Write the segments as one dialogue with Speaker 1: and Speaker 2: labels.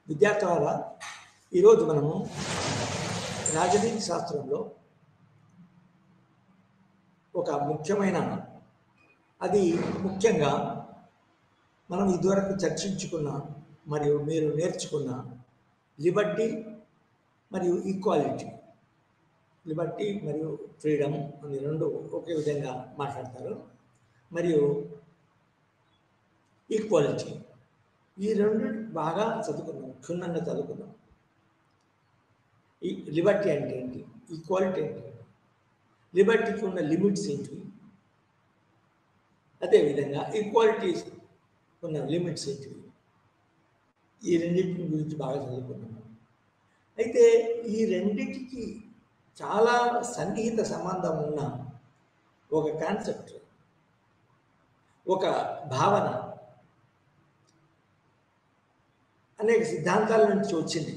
Speaker 1: విద్యార్థులారా, ఈరోజు మనము రాజనీతి శాస్త్రంలో ఒక ముఖ్యమైన అది ముఖ్యంగా మనం ఇదివరకు చర్చించుకున్న మరియు మీరు నేర్చుకున్న లిబర్టీ మరియు ఈక్వాలిటీ, లిబర్టీ మరియు ఫ్రీడమ్ అని రెండు ఒకే విధంగా మాట్లాడతారు. మరియు ఈక్వాలిటీ, ఈ రెండు బాగా చదువుకున్నాం, క్షుణ్ణంగా చదువుకున్నాం. ఈ లిబర్టీ అంటే ఏంటి, ఈక్వాలిటీ అంటే ఏంటి, లిబర్టీకి ఉన్న లిమిట్స్ ఏంటి, అదేవిధంగా ఈక్వాలిటీ ఉన్న లిమిట్స్ ఏంటి, ఈ రెండింటి గురించి బాగా చదువుకున్నాము. అయితే ఈ రెండింటికి చాలా సన్నిహిత సంబంధం ఉన్న ఒక కాన్సెప్ట్, ఒక భావన అనేక సిద్ధాంతాల నుంచి వచ్చింది,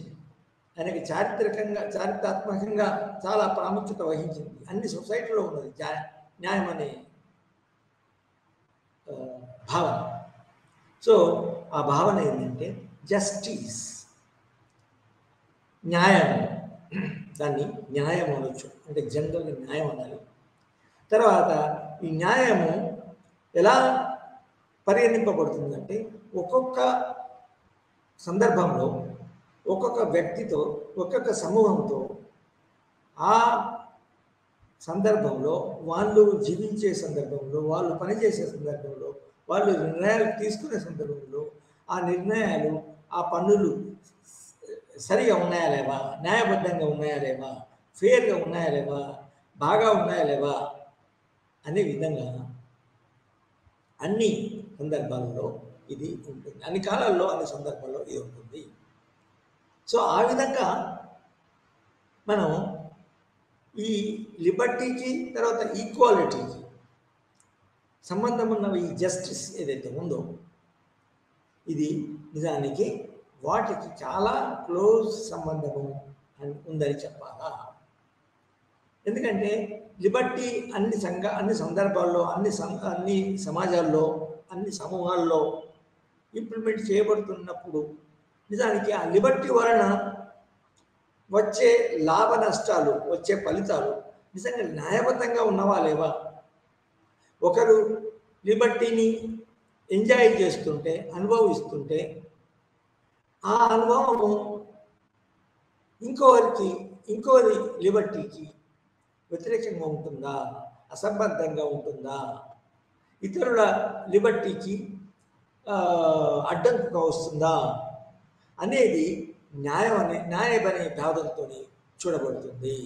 Speaker 1: అనేక చారిత్రాత్మకంగా చాలా ప్రాముఖ్యత వహించింది, అన్ని సొసైటీలో ఉన్నది న్యాయం అనే భావన. సో ఆ భావన ఏంటంటే జస్టిస్, న్యాయం. దాన్ని న్యాయం అనొచ్చు, అంటే జనరల్గా న్యాయం అనాలి. తర్వాత ఈ న్యాయము ఎలా పరిగణింపబడుతుందంటే ఒక్కొక్క సందర్భంలో ఒక్కొక్క వ్యక్తితో, ఒక్కొక్క సమూహంతో, ఆ సందర్భంలో వాళ్ళు జీవించే సందర్భంలో, వాళ్ళు పనిచేసే సందర్భంలో, వాళ్ళు నిర్ణయాలు తీసుకునే సందర్భంలో ఆ నిర్ణయాలు, ఆ పన్నులు సరిగా ఉన్నాయా లేవా, న్యాయబద్ధంగా ఉన్నాయా లేవా, ఫేర్గా ఉన్నాయా లేవా, బాగా ఉన్నాయా లేవా అనే విధంగా అన్ని సందర్భాలలో ఇది ఉంటుంది, అన్ని కాలాల్లో అన్ని సందర్భాల్లో ఇది ఉంటుంది. సో ఆ విధంగా మనం ఈ లిబర్టీకి తర్వాత ఈక్వాలిటీకి సంబంధం ఉన్న ఈ జస్టిస్ ఏదైతే ఉందో ఇది నిజానికి వాటికి చాలా క్లోజ్ సంబంధము ఉందని చెప్పాలా. ఎందుకంటే లిబర్టీ అన్ని సందర్భాల్లో, అన్ని సమాజాల్లో, అన్ని సమూహాల్లో ఇంప్లిమెంట్ చేయబడుతున్నప్పుడు నిజానికి ఆ లిబర్టీ వలన వచ్చే లాభ నష్టాలు, వచ్చే ఫలితాలు నిజంగా న్యాయబద్ధంగా ఉన్నవా లేవా. ఒకరు లిబర్టీని ఎంజాయ్ చేస్తుంటే, అనుభవిస్తుంటే ఆ అనుభవము ఇంకోరి లిబర్టీకి వ్యతిరేకంగా ఉంటుందా, అసంబద్ధంగా ఉంటుందా, ఇతరుల లిబర్టీకి అడ్డంకుగా వస్తుందా అనేది న్యాయం అనే భావనతో చూడబడుతుంది.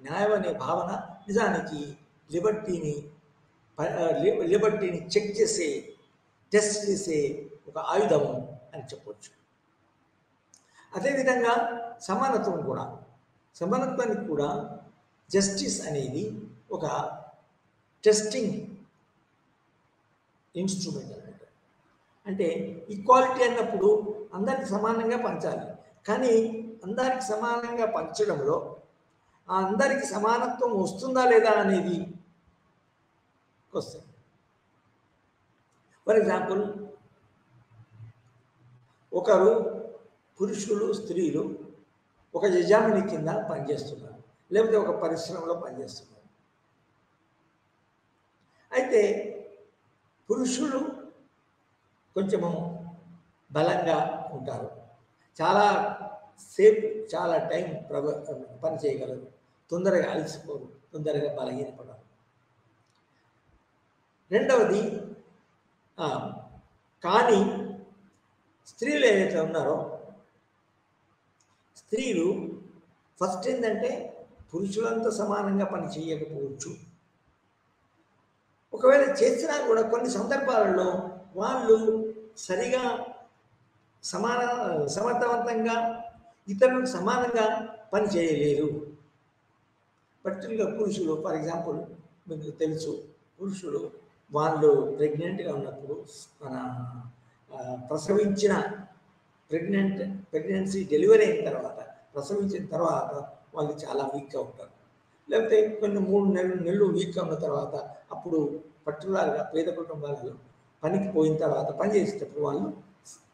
Speaker 1: న్యాయం అనే భావన నిజానికి లిబర్టీని చెక్ చేసే, టెస్ట్ చేసే ఒక ఆయుధము అని చెప్పవచ్చు. అదేవిధంగా సమానత్వానికి కూడా జస్టిస్ అనేది ఒక టెస్టింగ్ ఇన్స్ట్రుమెంట్ అన్నమాట. అంటే ఈక్వాలిటీ అన్నప్పుడు అందరికి సమానంగా పంచాలి, కానీ అందరికి సమానంగా పంచడంలో ఆ అందరికి సమానత్వం వస్తుందా లేదా అనేది వస్తుంది. ఫర్ ఎగ్జాంపుల్, ఒకరు పురుషులు, స్త్రీలు ఒక యజమాని కింద పనిచేస్తున్నారు, లేకపోతే ఒక పరిశ్రమలో పనిచేస్తున్నారు. అయితే పురుషులు కొంచెము బలంగా ఉంటారు, చాలా సేపు చాలా టైం పని చేయగలరు, తొందరగా అలసిపోరు, తొందరగా బలహీనపడరు. రెండవది, కానీ స్త్రీలు ఏదైతే ఉన్నారో, స్త్రీలు ఫస్ట్ ఏంటంటే పురుషులంతా సమానంగా పని చేయకపోవచ్చు, ఒకవేళ చేసినా కూడా కొన్ని సందర్భాలలో వాళ్ళు సరిగా సమర్థవంతంగా ఇతరులకు సమానంగా పని చేయలేరు. పర్టికులర్గా పురుషులు, ఫర్ ఎగ్జాంపుల్ మీకు తెలుసు, పురుషులు వాళ్ళు ప్రెగ్నెంట్గా ఉన్నప్పుడు, మన ప్రెగ్నెన్సీ డెలివరీ అయిన తర్వాత, ప్రసవించిన తర్వాత వాళ్ళు చాలా వీక్గా ఉంటారు. లేకపోతే కొన్ని 3 నెలలు వీక్గా ఉన్న తర్వాత అప్పుడు పర్టికులర్గా పేద కుటుంబాలలో పనికి పోయిన తర్వాత పని చేసేటప్పుడు వాళ్ళు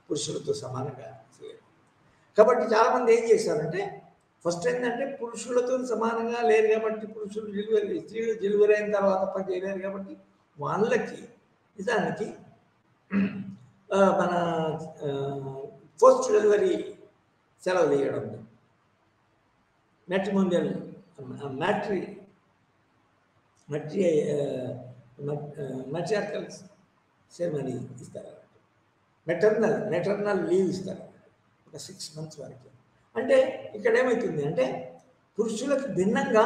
Speaker 1: పురుషులతో సమానంగా చేయరు. కాబట్టి చాలామంది ఏం చేశారంటే ఫస్ట్ ఏంటంటే పురుషులతో సమానంగా లేరు కాబట్టి పురుషులు స్త్రీలు డెలివరీ అయిన తర్వాత పని చేయలేరు కాబట్టి వాళ్ళకి నిజానికి మన పోస్ట్ డెలివరీ సెలవులు ఇవ్వడం మ్యాట్రిమోనియల్ మెట్రియార్కల్ సెరమనీ ఇస్తారు, మెటర్నల్ లీవ్ ఇస్తారు ఒక 6 months వరకు. అంటే ఇక్కడ ఏమవుతుంది అంటే పురుషులకు భిన్నంగా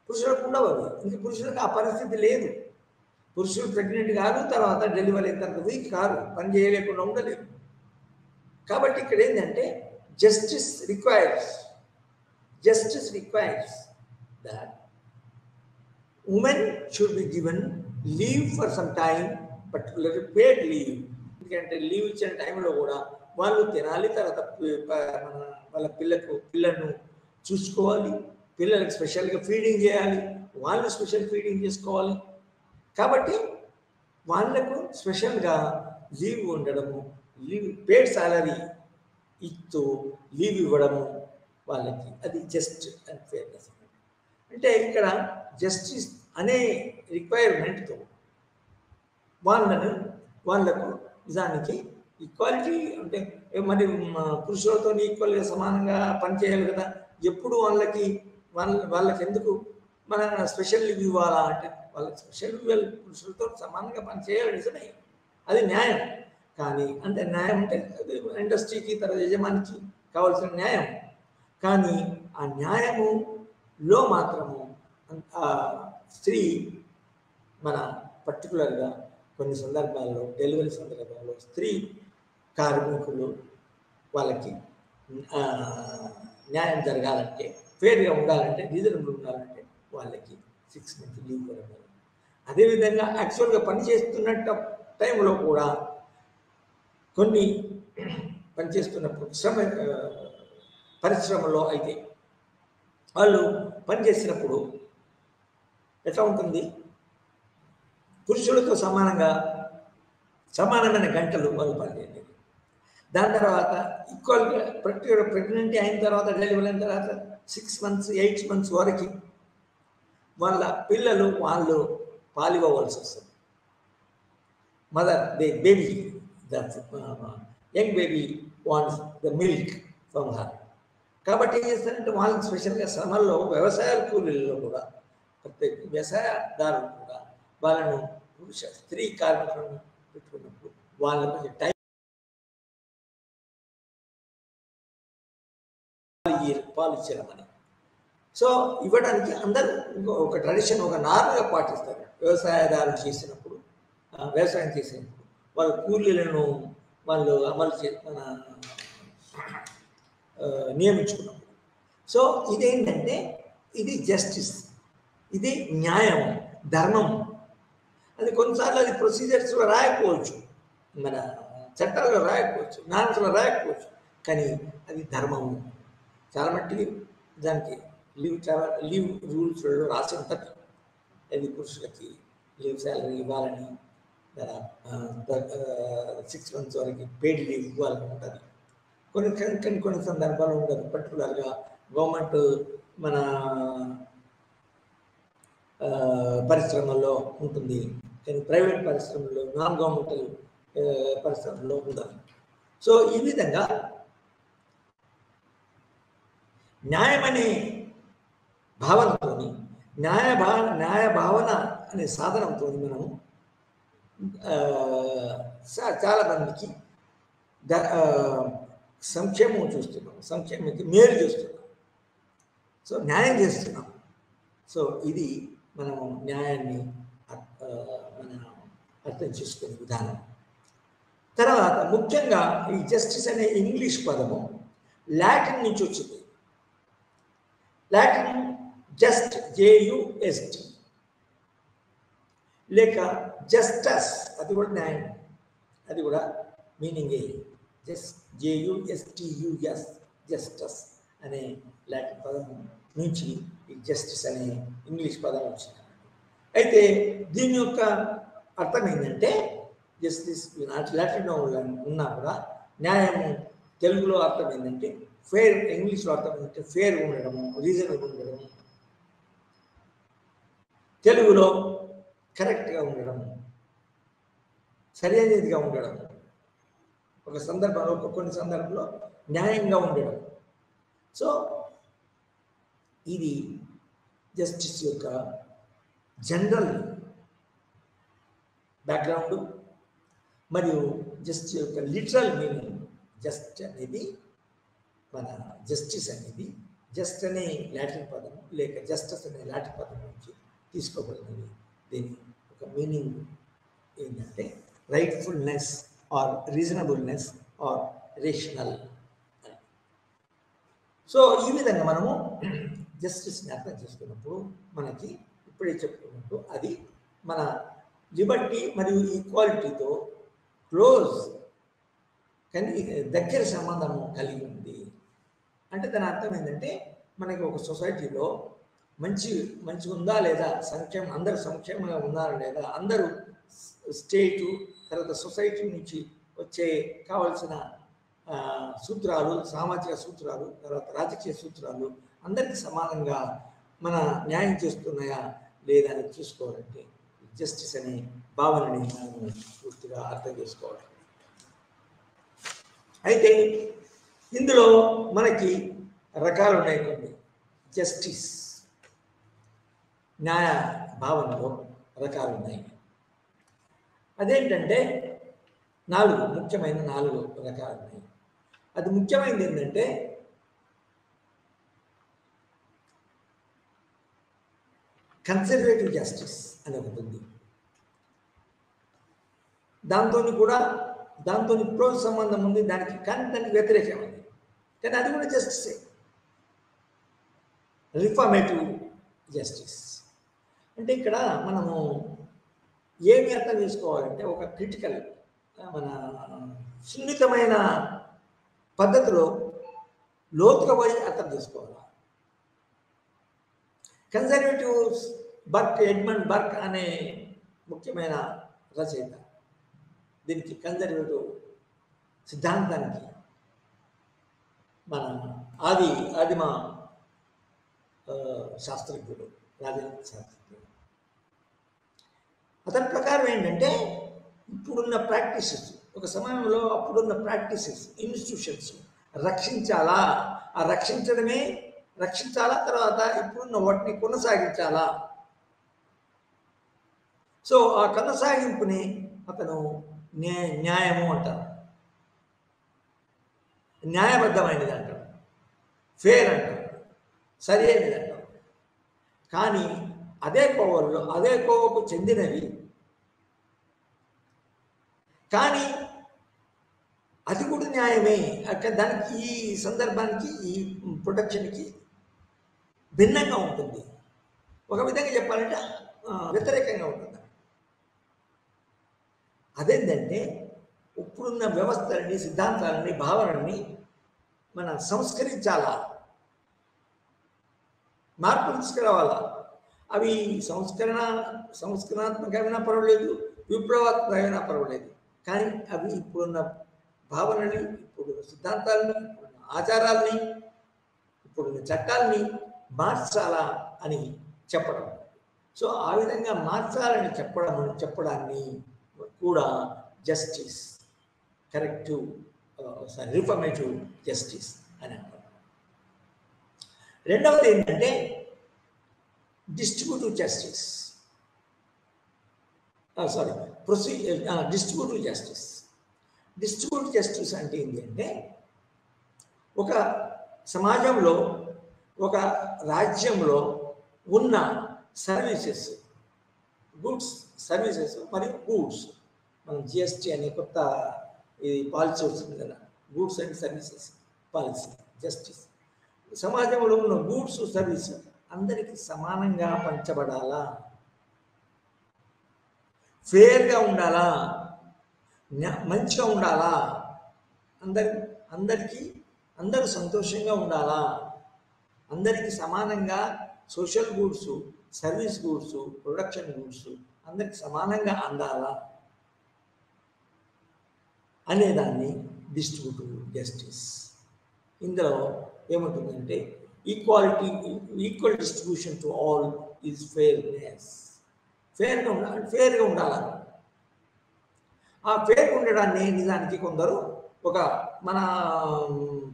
Speaker 1: పురుషులకు ఉండవు అవి, ఇంక పురుషులకు ఆ పరిస్థితి లేదు. పురుషులు ప్రెగ్నెంట్ కాదు, తర్వాత డెలివరీ అయిన తర్వాత వీక్ కాదు, పని చేయలేకుండా ఉండలేదు. కాబట్టి ఇక్కడ ఏంటంటే justice requires that women should be given leave for some time, particularly paid leave. ఎందుకంటే లీవ్ ఇచ్చిన టైంలో కూడా వాళ్ళు తినాలి, తర్వాత వాళ్ళ పిల్లలను చూసుకోవాలి, పిల్లలకు స్పెషల్గా ఫీడింగ్ చేయాలి, వాళ్ళు స్పెషల్ ఫీడింగ్ చేసుకోవాలి. కాబట్టి వాళ్ళకు స్పెషల్గా లీవ్ ఉండడము, పేడ్ సాలరీ ఇస్తూ లీవ్ ఇవ్వడము వాళ్ళకి, అది జస్ట్ అండ్ ఫేర్నెస్. అంటే ఇక్కడ జస్టిస్ అనే రిక్వైర్మెంట్తో వాళ్ళకు నిజానికి ఈక్వాలిటీ అంటే మరి పురుషులతో ఈక్వల్గా సమానంగా పనిచేయాలి కదా. ఎప్పుడు వాళ్ళకి ఎందుకు మన స్పెషల్ లీవ్ ఇవ్వాలా అంటే వాళ్ళకి స్పెషల్ లీవ్ పురుషులతో సమానంగా పనిచేయాలి, నిజమే, అది న్యాయం. కానీ అంటే న్యాయం అంటే అది ఇండస్ట్రీకి తర్వాత యజమానికి కావాల్సిన న్యాయం. కానీ ఆ న్యాయములో మాత్రము స్త్రీ మన పర్టికులర్గా కొన్ని సందర్భాల్లో డెలివరీ సందర్భంలో స్త్రీ కార్మికులు వాళ్ళకి న్యాయం జరగాలంటే, ఫేర్గా ఉండాలంటే, రీజనబుల్ ఉండాలంటే వాళ్ళకి 6 months లీవ్ ఇవ్వడం. అదేవిధంగా యాక్చువల్గా పనిచేస్తున్న టైంలో కూడా కొన్ని పనిచేస్తున్నప్పుడు పరిశ్రమలో అయితే వాళ్ళు పనిచేసినప్పుడు ఎట్లా ఉంటుంది, పురుషులతో సమానమైన గంటలు వాళ్ళు పనిచేయాలి. దాని తర్వాత ఈక్వల్గా ప్రెగ్నెంట్ అయిన తర్వాత డెలివరీ అయిన తర్వాత 6 months 8 months వరకు వాళ్ళ పిల్లలు వాళ్ళు పాలివ్వవలసి వస్తుంది. baby, the young baby wants the milk from her. కాబట్టి ఏం చేస్తారంటే వాళ్ళకి స్పెషల్గా శ్రమల్లో వ్యవసాయ కూలీల్లో కూడా ప్రత్యేక వ్యవసాయదారులు కూడా వాళ్ళను స్త్రీ కార్మికులను పెట్టుకున్నప్పుడు వాళ్ళకు కొంచెం టైం పాలు ఇచ్చేయమని. సో ఇవ్వడానికి అందరూ ఒక ట్రెడిషన్, ఒక నార్మల్గా పాటిస్తారు. వ్యవసాయదారులు చేసినప్పుడు, వ్యవసాయం చేసినప్పుడు వాళ్ళ కూలీలను వాళ్ళు నియమించుకున్నప్పుడు. సో ఇదేంటంటే ఇది జస్టిస్, ఇది న్యాయం, ధర్మం. అది కొన్నిసార్లు అది ప్రొసీజర్స్లో రాయకపోవచ్చు, మన చట్టాల్లో రాయకపోవచ్చు, నార్మ్స్లో రాయకపోవచ్చు, కానీ అది ధర్మము. చాలా మట్టికి దానికి లీవ్ రూల్స్లో రాసి ఉంటుంది. అది పురుషులకి లీవ్ శాలరీ ఇవ్వాలని, 6 months వరకు పెయిడ్ లీవ్ ఇవ్వాలని ఉంటుంది. కొన్ని సందర్భాలు ఉండదు. పర్టికులర్గా గవర్నమెంట్ మన పరిశ్రమల్లో ఉంటుంది, కానీ ప్రైవేట్ పరిశ్రమల్లో, నాన్ గవర్నమెంటల్ పరిశ్రమల్లో ఉండదు. సో ఈ విధంగా న్యాయం అనే భావనతో, న్యాయ భావన అనే సాధనంతో మనము చాలా మందికి సంక్షేమం చూస్తున్నాం, సంక్షేమకి మేలు చేస్తున్నాం, సో న్యాయం చేస్తున్నాం. సో ఇది మనము న్యాయాన్ని మనం అర్థం చేసుకునే విధానం. తర్వాత ముఖ్యంగా ఈ జస్టిస్ అనే ఇంగ్లీష్ పదము లాటిన్ నుంచి వచ్చింది. లాటిన్ జస్ట్, JUST, లేక జస్టస్, అది కూడా న్యాయం, అది కూడా మీనింగే జస్ట్, JUSTUS, జస్టస్ అనే లాటిన్ పదం నుంచి ఈ జస్టిస్ అనే ఇంగ్లీష్ పదం వచ్చింది. అయితే దీని యొక్క అర్థం ఏంటంటే జస్టిస్ లాటిన్లో ఉన్నా కూడా న్యాయము తెలుగులో అర్థం ఏంటంటే ఫేర్, ఇంగ్లీష్లో అర్థం ఏంటంటే ఫేర్ ఉండడము, రీజనబుల్ ఉండడము, తెలుగులో కరెక్ట్గా ఉండడం, సరైనదిగా ఉండడం, ఒక సందర్భంలో కొన్ని సందర్భంలో న్యాయంగా ఉండడం. సో ఇది జస్టిస్ యొక్క జనరల్ బ్యాక్గ్రౌండ్ మరియు జస్టిస్ యొక్క లిటరల్ మీనింగ్. జస్ట్ అనేది మన జస్టిస్ అనేది జస్ట్ అనే లాటిన్ పదం లేక జస్టిస్ అనే లాటిన్ పదం నుంచి తీసుకోబడినది. దీని ఒక మీనింగ్ ఏంటంటే rightfulness or reasonableness or rational. So ఈ విధంగా మనము జస్టిస్ని అర్థం చేసుకున్నప్పుడు మనకి ఇప్పుడే చెప్పుకున్నట్టు అది మన లిబర్టీ మరియు ఈక్వాలిటీతో క్లోజ్ కానీ దగ్గర సంబంధము కలిగి ఉంది. అంటే దాని అర్థం ఏంటంటే మనకి ఒక సొసైటీలో మంచి ఉందా లేదా, సంక్షేమం అందరూ సంక్షేమంగా ఉన్నారా లేదా, అందరూ స్టేటు తర్వాత సొసైటీ నుంచి వచ్చే కావలసిన సూత్రాలు, సామాజిక సూత్రాలు, తర్వాత రాజకీయ సూత్రాలు అందరికీ సమానంగా మన న్యాయం చేస్తున్నాయా లేదా అని చూసుకోవాలంటే జస్టిస్ అనే భావనని మనం పూర్తిగా అర్థం చేసుకోవాలి. అయితే ఇందులో మనకి రకాలు ఉన్నాయి. కొన్ని జస్టిస్ న్యాయ భావనలో రకాలు ఉన్నాయి. అదేంటంటే 4 ముఖ్యమైన 4 రకాలు ఉన్నాయి. అది ముఖ్యమైనది ఏంటంటే కన్సర్వేటివ్ జస్టిస్ అని ఒకటి ఉంది. దాంతో ప్రో సంబంధం ఉంది, దానికి వ్యతిరేకమైంది, కానీ అది కూడా జస్టిసే. రిఫార్మేటివ్ జస్టిస్ అంటే ఇక్కడ మనము ఏమి అర్థం చేసుకోవాలంటే ఒక క్రిటికల్ మన సున్నితమైన పద్ధతిలో లోతుగా పోయి అర్థం చేసుకోవాలి. కన్జర్వేటివ్స్ ఎడ్మండ్ బర్క్ అనే ముఖ్యమైన రచయిత దీనికి కన్జర్వేటివ్ సిద్ధాంతానికి మన ఆదిమ శాస్త్రజ్ఞుడు, రాజనీతి శాస్త్రజ్ఞుడు. అతని ప్రకారం ఏంటంటే ఇప్పుడున్న ప్రాక్టీసెస్, ఒక సమయంలో అప్పుడున్న ప్రాక్టీసెస్, ఇన్స్టిట్యూషన్స్ రక్షించాలా, రక్షించాలా, తర్వాత ఇప్పుడున్న వాటిని కొనసాగించాలా. సో ఆ కొనసాగింపుని అతను న్యాయము అంటారు, న్యాయబద్ధమైనది అంటారు, ఫేర్ అంటారు, సరి అయినది అంటారు. కానీ అదే కోవకు చెందినవి, కానీ అది కూడా న్యాయమే, దానికి ఈ సందర్భానికి ఈ ప్రొటెక్షన్కి భిన్నంగా ఉంటుంది. ఒక విధంగా చెప్పాలంటే వ్యతిరేకంగా ఉంటుంది. అదేంటంటే ఇప్పుడున్న వ్యవస్థలని, సిద్ధాంతాలని, భావనల్ని మనం సంస్కరించాలా, మార్పులు తీసుకురావాలా. అవి సంస్కరణాత్మకమైనా పర్వాలేదు, విప్లవాత్మకమైనా పర్వాలేదు, కానీ అవి ఇప్పుడున్న భావనని, ఇప్పుడున్న సిద్ధాంతాలని, ఇప్పుడున్న ఆచారాలని, ఇప్పుడున్న చట్టాలని మార్చాలా అని చెప్పడం. సో ఆ విధంగా మార్చాలని చెప్పడాన్ని కూడా జస్టిస్, రిఫార్మేటివ్ జస్టిస్ అని అంటారు. రెండవది ఏంటంటే distributive justice, distributive justice. Distributive justice అంటే ఏంటి అంటే ఒక సమాజంలో, ఒక రాజ్యంలో ఉన్న సర్వీసెస్, గుడ్స్, సర్వీసెస్ మరియు గూడ్స్, మనం జిఎస్టీ అనే కొత్త ఇది పాలసీ వస్తుంది కదా, goods and services policy, justice. సమాజంలో ఉన్న గూడ్స్, సర్వీస్ అందరికీ సమానంగా పంచబడాలా, ఫేర్గా ఉండాలా, మంచిగా ఉండాలా, అందరూ సంతోషంగా ఉండాలా, అందరికీ సమానంగా social goods, service goods, production goods అందరికి సమానంగా అందాలా అనేదాన్ని డిస్ట్రిబ్యూటివ్ జస్టిస్. ఇందులో ఏముంటుందంటే equality, equal distribution to all is fairness. ఫేర్గా ఉండాలి. ఆ ఫేర్గా ఉండడాన్ని నిజానికి కొందరు ఒక మన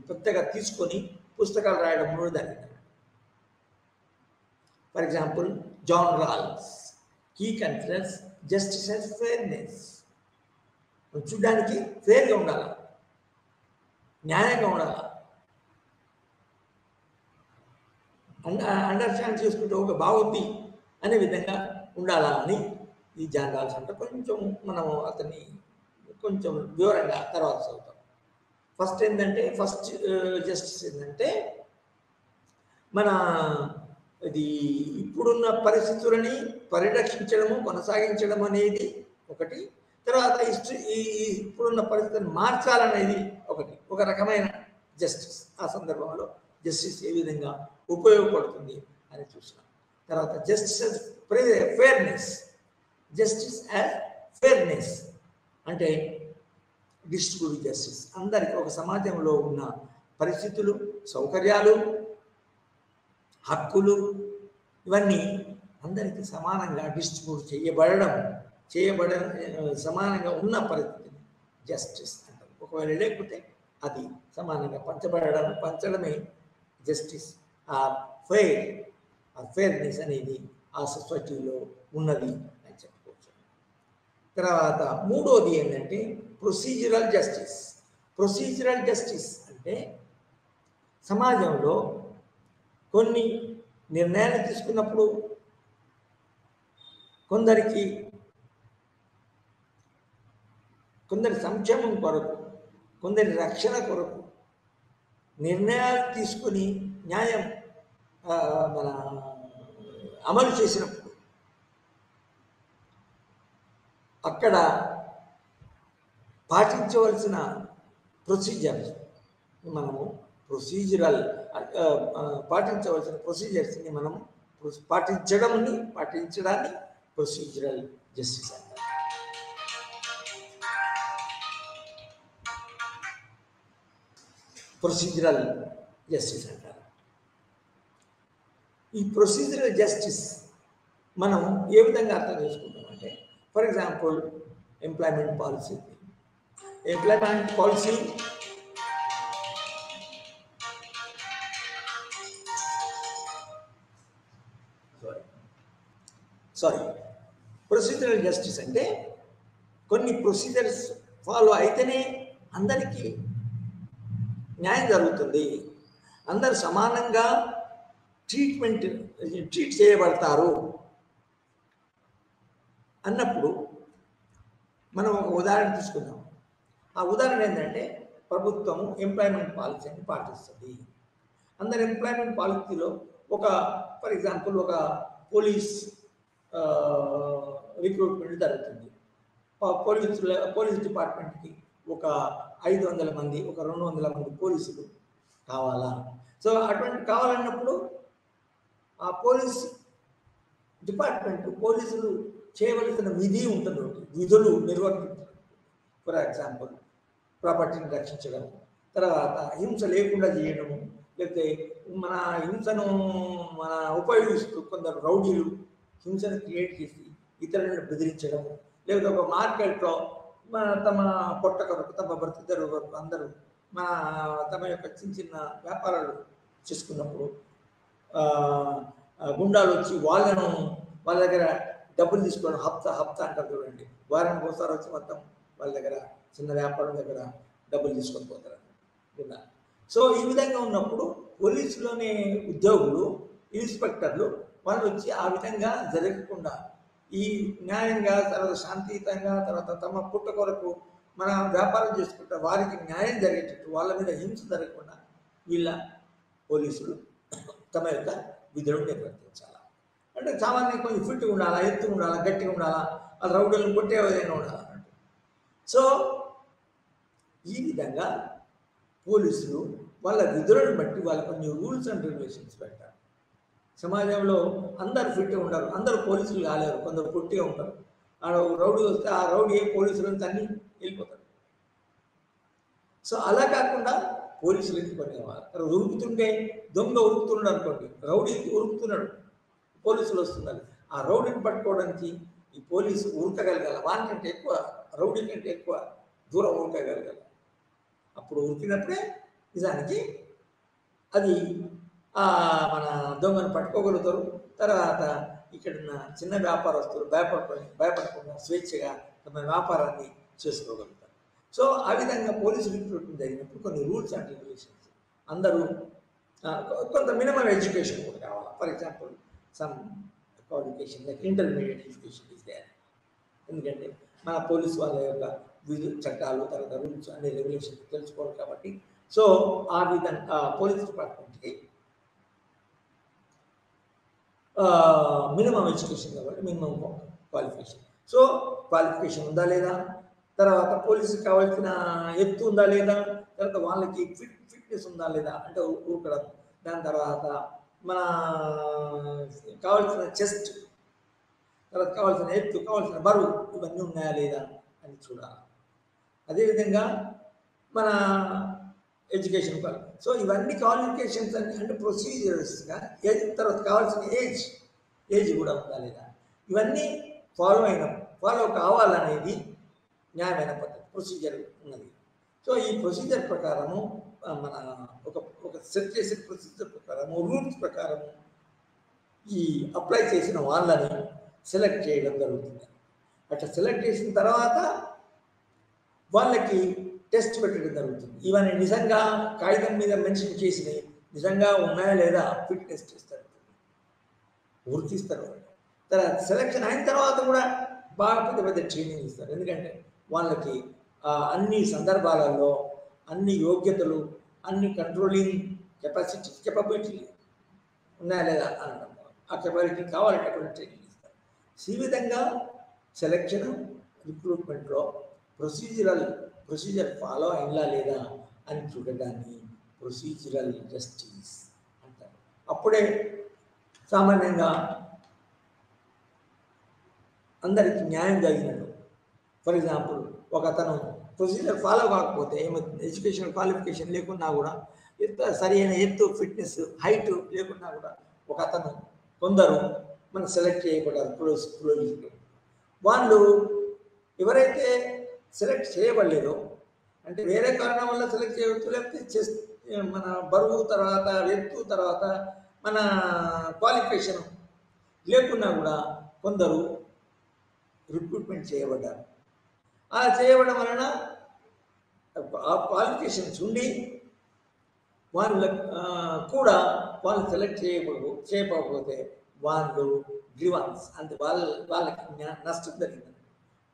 Speaker 1: పెద్దగా తీసుకొని పుస్తకాలు రాయడం కూడా జరిగింది. For example John Rawls, he considers justice as fairness. చూడడానికి ఫేర్గా ఉండాలి, న్యాయంగా ఉండాలి, అండర్స్టాండ్ చేసుకుంటే ఒక బాగుంది అనే విధంగా ఉండాలా అని ఈ జాన్ రాల్స్ అంటే కొంచెం మనము అతన్ని కొంచెం వివరంగా తర్వాత చదువుతాం. ఫస్ట్ ఏంటంటే జస్టిస్ ఏంటంటే మన ఇది ఇప్పుడున్న పరిస్థితులని పరిరక్షించడము, కొనసాగించడం అనేది ఒకటి. తర్వాత ఇప్పుడున్న పరిస్థితులను మార్చాలనేది ఒకటి, ఒక రకమైన జస్టిస్. ఆ సందర్భంలో జస్టిస్ ఏ విధంగా ఉపయోగపడుతుంది అని చూసినాం. తర్వాత justice as fairness. Justice as fairness అంటే డిస్ట్రిబ్యూటివ్ జస్టిస్. అందరికీ ఒక సమాజంలో ఉన్న పరిస్థితులు, సౌకర్యాలు, హక్కులు ఇవన్నీ అందరికీ సమానంగా డిస్ట్రిబ్యూట్ చేయబడ సమానంగా ఉన్న పరిస్థితిని జస్టిస్ అంటారు. ఒకవేళ లేకపోతే అది సమానంగా పంచడమే జస్టిస్ ఆర్ ఫెయిర్నెస్ అనేది ఆ సొసైటీలో ఉన్నది అని చెప్పుకోవచ్చు. తర్వాత మూడోది ఏంటంటే ప్రొసీజరల్ జస్టిస్. ప్రొసీజరల్ జస్టిస్ అంటే సమాజంలో కొన్ని నిర్ణయాలు తీసుకున్నప్పుడు కొందరి సంక్షేమం కొరకు, కొందరి రక్షణ కొరకు నిర్ణయాలు తీసుకుని న్యాయం మన అమలు చేసినప్పుడు అక్కడ పాటించవలసిన ప్రొసీజర్స్ మనము పాటించవలసిన ప్రొసీజర్స్ని మనం పాటించడాన్ని ప్రొసీజరల్ జస్టిస్ అంటారు. ప్రొసీజరల్ జస్టిస్ అంటారు. ఈ ప్రొసీజరల్ జస్టిస్ మనం ఏ విధంగా అర్థం చేసుకుంటామంటే, for example employment policy. Procedural justice అంటే కొన్ని ప్రొసీజర్స్ ఫాలో అయితేనే అందరికీ న్యాయం జరుగుతుంది, అందరు సమానంగా ట్రీట్ చేయబడతారు అన్నప్పుడు మనం ఒక ఉదాహరణ తీసుకుందాం. ఆ ఉదాహరణ ఏంటంటే ప్రభుత్వము ఎంప్లాయ్మెంట్ పాలసీని పాటిస్తుంది. అందరు ఎంప్లాయ్మెంట్ పాలసీలో ఫర్ ఎగ్జాంపుల్ ఒక పోలీస్ రిక్రూట్మెంట్ జరుగుతుంది. పోలీస్ డిపార్ట్మెంట్కి ఒక 500 మంది, ఒక 200 మంది పోలీసులు కావాలా. సో అటువంటి కావాలన్నప్పుడు ఆ పోలీస్ డిపార్ట్మెంట్ పోలీసులు చేయవలసిన విధి ఉంటుంది, విధులు నిర్వర్తించడం. ఫర్ ఎగ్జాంపుల్ ప్రాపర్టీని రక్షించడం, తర్వాత హింస లేకుండా చేయడము, లేకపోతే మన హింసను ఉపయోగిస్తూ కొందరు రౌడీలు హింసను క్రియేట్ చేసి ఇతరులను బెదిరించడము, లేకపోతే ఒక మార్కెట్లో తమ పొట్ట కొరకు, తమ బ్రతుకుదరు కొరకు అందరూ తమ యొక్క చిన్న చిన్న వ్యాపారాలు చేసుకున్నప్పుడు గుండాలు వచ్చి వాళ్ళ దగ్గర డబ్బులు తీసుకోవడం, హప్తా అంటారు చూడండి. వారానికి ఒకసారి వచ్చి మొత్తం వాళ్ళ దగ్గర చిన్న వ్యాపారం దగ్గర డబ్బులు తీసుకొని పోతారు గుండా. సో ఈ విధంగా ఉన్నప్పుడు పోలీసులోని ఉద్యోగులు, ఇన్స్పెక్టర్లు వాళ్ళు వచ్చి ఆ విధంగా జరగకుండా ఈ న్యాయంగా, తర్వాత శాంతియుతంగా, తర్వాత తమ పుట్ట కొరకు మన వ్యాపారం చేసుకుంటే వారికి న్యాయం జరిగేటట్టు, వాళ్ళ మీద హింస జరగకుండా వీళ్ళ పోలీసులు తమ యొక్క విధులను నిర్వర్తించాలి. అంటే సామాన్యంగా కొంచెం ఫిట్గా ఉండాలా, ఎత్తుగా ఉండాలా, గట్టిగా ఉండాలా, ఆ రౌడీలను కొట్టే విధంగా ఉండాలి అన్నట్టు. సో ఈ విధంగా పోలీసులు వాళ్ళ విధులను బట్టి వాళ్ళ కొన్ని రూల్స్ అండ్ రెగ్యులేషన్స్ పెడతారు. సమాజంలో అందరు ఫిట్గా ఉంటారు, అందరూ పోలీసులు కాలేరు, కొందరు పొట్టిగా ఉంటారు. ఆ రౌడీ వస్తే ఆ రౌడీ పోలీసులను తన్ని వెళ్ళిపోతారు. సో అలా కాకుండా పోలీసులకి కొన్ని ఉరుకుతుంటే దొంగ ఉరుకుతున్నాడు అనుకోండి, రౌడీ ఉరుకుతున్నాడు, పోలీసులు వస్తున్నారు. ఆ రౌడీని పట్టుకోవడానికి ఈ పోలీసు ఉరకగలగాల, వానికంటే ఎక్కువ, రౌడీ కంటే ఎక్కువ దూరం ఉరకగలగాల. అప్పుడు ఉరికినప్పుడే నిజానికి అది మన దొంగను పట్టుకోగలుగుతారు. తర్వాత ఇక్కడున్న చిన్న వ్యాపారస్తులు భయపడకుండా స్వేచ్ఛగా తమ వ్యాపారాన్ని చేసుకోగలుగుతారు. సో ఆ విధంగా పోలీసు రిక్రూట్మెంట్ జరిగినప్పుడు కొన్ని రూల్స్ అండ్ రెగ్యులేషన్స్, అందరూ కొంత మినిమం ఎడ్యుకేషన్ కూడా కావాలి. For example some qualification like intermediate education is there. ఎందుకంటే మన పోలీసు వాళ్ళ యొక్క విధులు, చట్టాలు, తర్వాత రూల్స్ అనే రెగ్యులేషన్ తెలుసుకోవాలి కాబట్టి. సో ఆ విధంగా పోలీస్ డిపార్ట్మెంట్కి మినిమం ఎడ్యుకేషన్ కాబట్టి మినిమం క్వాలిఫికేషన్. సో క్వాలిఫికేషన్ ఉందా లేదా, తర్వాత పోలీసుకి కావాల్సిన ఎత్తు ఉందా లేదా, తర్వాత వాళ్ళకి ఫిట్నెస్ ఉందా లేదా అంటే ఊకడం, దాని తర్వాత మన కావాల్సిన చెస్ట్, తర్వాత కావాల్సిన ఎత్తు, కావాల్సిన బరువు ఇవన్నీ ఉన్నాయా లేదా అని చూడాలి. అదేవిధంగా మన ఎడ్యుకేషన్ క్వాలిఫికేషన్. సో ఇవన్నీ క్వాలిఫికేషన్స్ అంటే ప్రొసీజర్స్గా, తర్వాత కావాల్సిన ఏజ్ కూడా ఉందా లేదా, ఇవన్నీ ఫాలో కావాలనేది న్యాయమైన పద్ధతి, ప్రొసీజర్ ఉన్నది. సో ఈ ప్రొసీజర్ ప్రకారము మన ఒక సెట్ చేసిన ప్రొసీజర్ ప్రకారము, రూల్స్ ప్రకారము ఈ అప్లై చేసిన వాళ్ళని సెలెక్ట్ చేయడం జరుగుతుంది. అట్లా సెలెక్ట్ చేసిన తర్వాత వాళ్ళకి టెస్ట్ పెట్టడం జరుగుతుంది. ఇవన్నీ నిజంగా కాగితం మీద మెన్షన్ చేసినవి నిజంగా ఉన్నాయా లేదా ఫిట్నెస్ టెస్ట్ గుర్తిస్తారు. తర్వాత సెలెక్షన్ అయిన తర్వాత కూడా బాగా పెద్ద ట్రైనింగ్ ఇస్తారు. ఎందుకంటే వాళ్ళకి అన్ని సందర్భాలలో అన్ని యోగ్యతలు, అన్ని కంట్రోలింగ్ కెపబిలిటీ ఉన్నాయా లేదా అనడం, ఆ కెపబిలిటీ కావాలంటే ట్రైనింగ్ ఇస్తారు. ఈ విధంగా సెలెక్షన్ రిక్రూట్మెంట్లో ప్రొసీజర్ ఫాలో అయిందా లేదా అని చూడడాన్ని ప్రొసీజరల్ జస్టిస్ అంటారు. అప్పుడే సామాన్యంగా అందరికీ న్యాయం జరిగినట్టు. ఫర్ ఎగ్జాంపుల్ ఒక అతను ప్రొసీజర్ ఫాలో కాకపోతే, ఎడ్యుకేషన్ క్వాలిఫికేషన్ లేకున్నా కూడా, సరైన ఎత్తు, ఫిట్నెస్, హైట్ లేకున్నా కూడా ఒక అతను, కొందరు మనకు సెలెక్ట్ చేయబడ్డారు పురోహితులు. వాళ్ళు ఎవరైతే సెలెక్ట్ చేయబడలేదో, అంటే వేరే కారణం వల్ల సెలెక్ట్ చేయవచ్చు, లేకపోతే మన బరువు, తర్వాత ఎత్తు, తర్వాత మన క్వాలిఫికేషన్ లేకున్నా కూడా కొందరు రిక్రూట్మెంట్ చేయబడ్డారు. అలా చేయబడడం వలన ఆ క్వాలిఫికేషన్స్ ఉండి వాళ్ళు కూడా వాళ్ళు సెలెక్ట్ చేయకపోతే వాళ్ళు గ్రీవాన్స్ అంటే వాళ్ళకి నష్టం జరిగింది.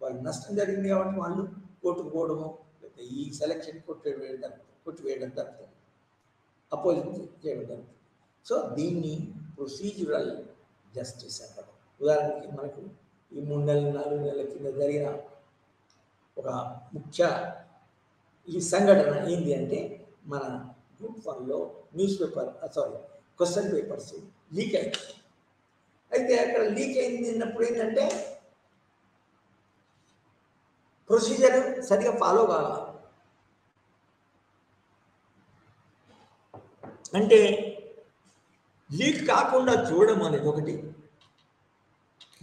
Speaker 1: వాళ్ళు నష్టం జరిగింది కాబట్టి వాళ్ళు కోర్టుకు పోవడము, లేకపోతే ఈ సెలక్షన్ కొట్టివేయడం జరుగుతుంది, అపోజిట్ చేయడం జరుగుతుంది. సో దీన్ని ప్రొసీజరల్ జస్టిస్ అంటారు. ఉదాహరణకి మనకు ఈ 3 నెలలు 4 నెలల కింద జరిగిన ఒక ముఖ్య ఈ సంఘటన ఏంటి అంటే, మన గ్రూప్ 1లో క్వశ్చన్ పేపర్స్ లీక్ అయింది. అయితే అక్కడ లీక్ అయింది అన్నప్పుడు ఏంటంటే ప్రొసీజర్ సరిగా ఫాలో కావాలి. అంటే లీక్ కాకుండా చూడడం అనేది ఒకటి,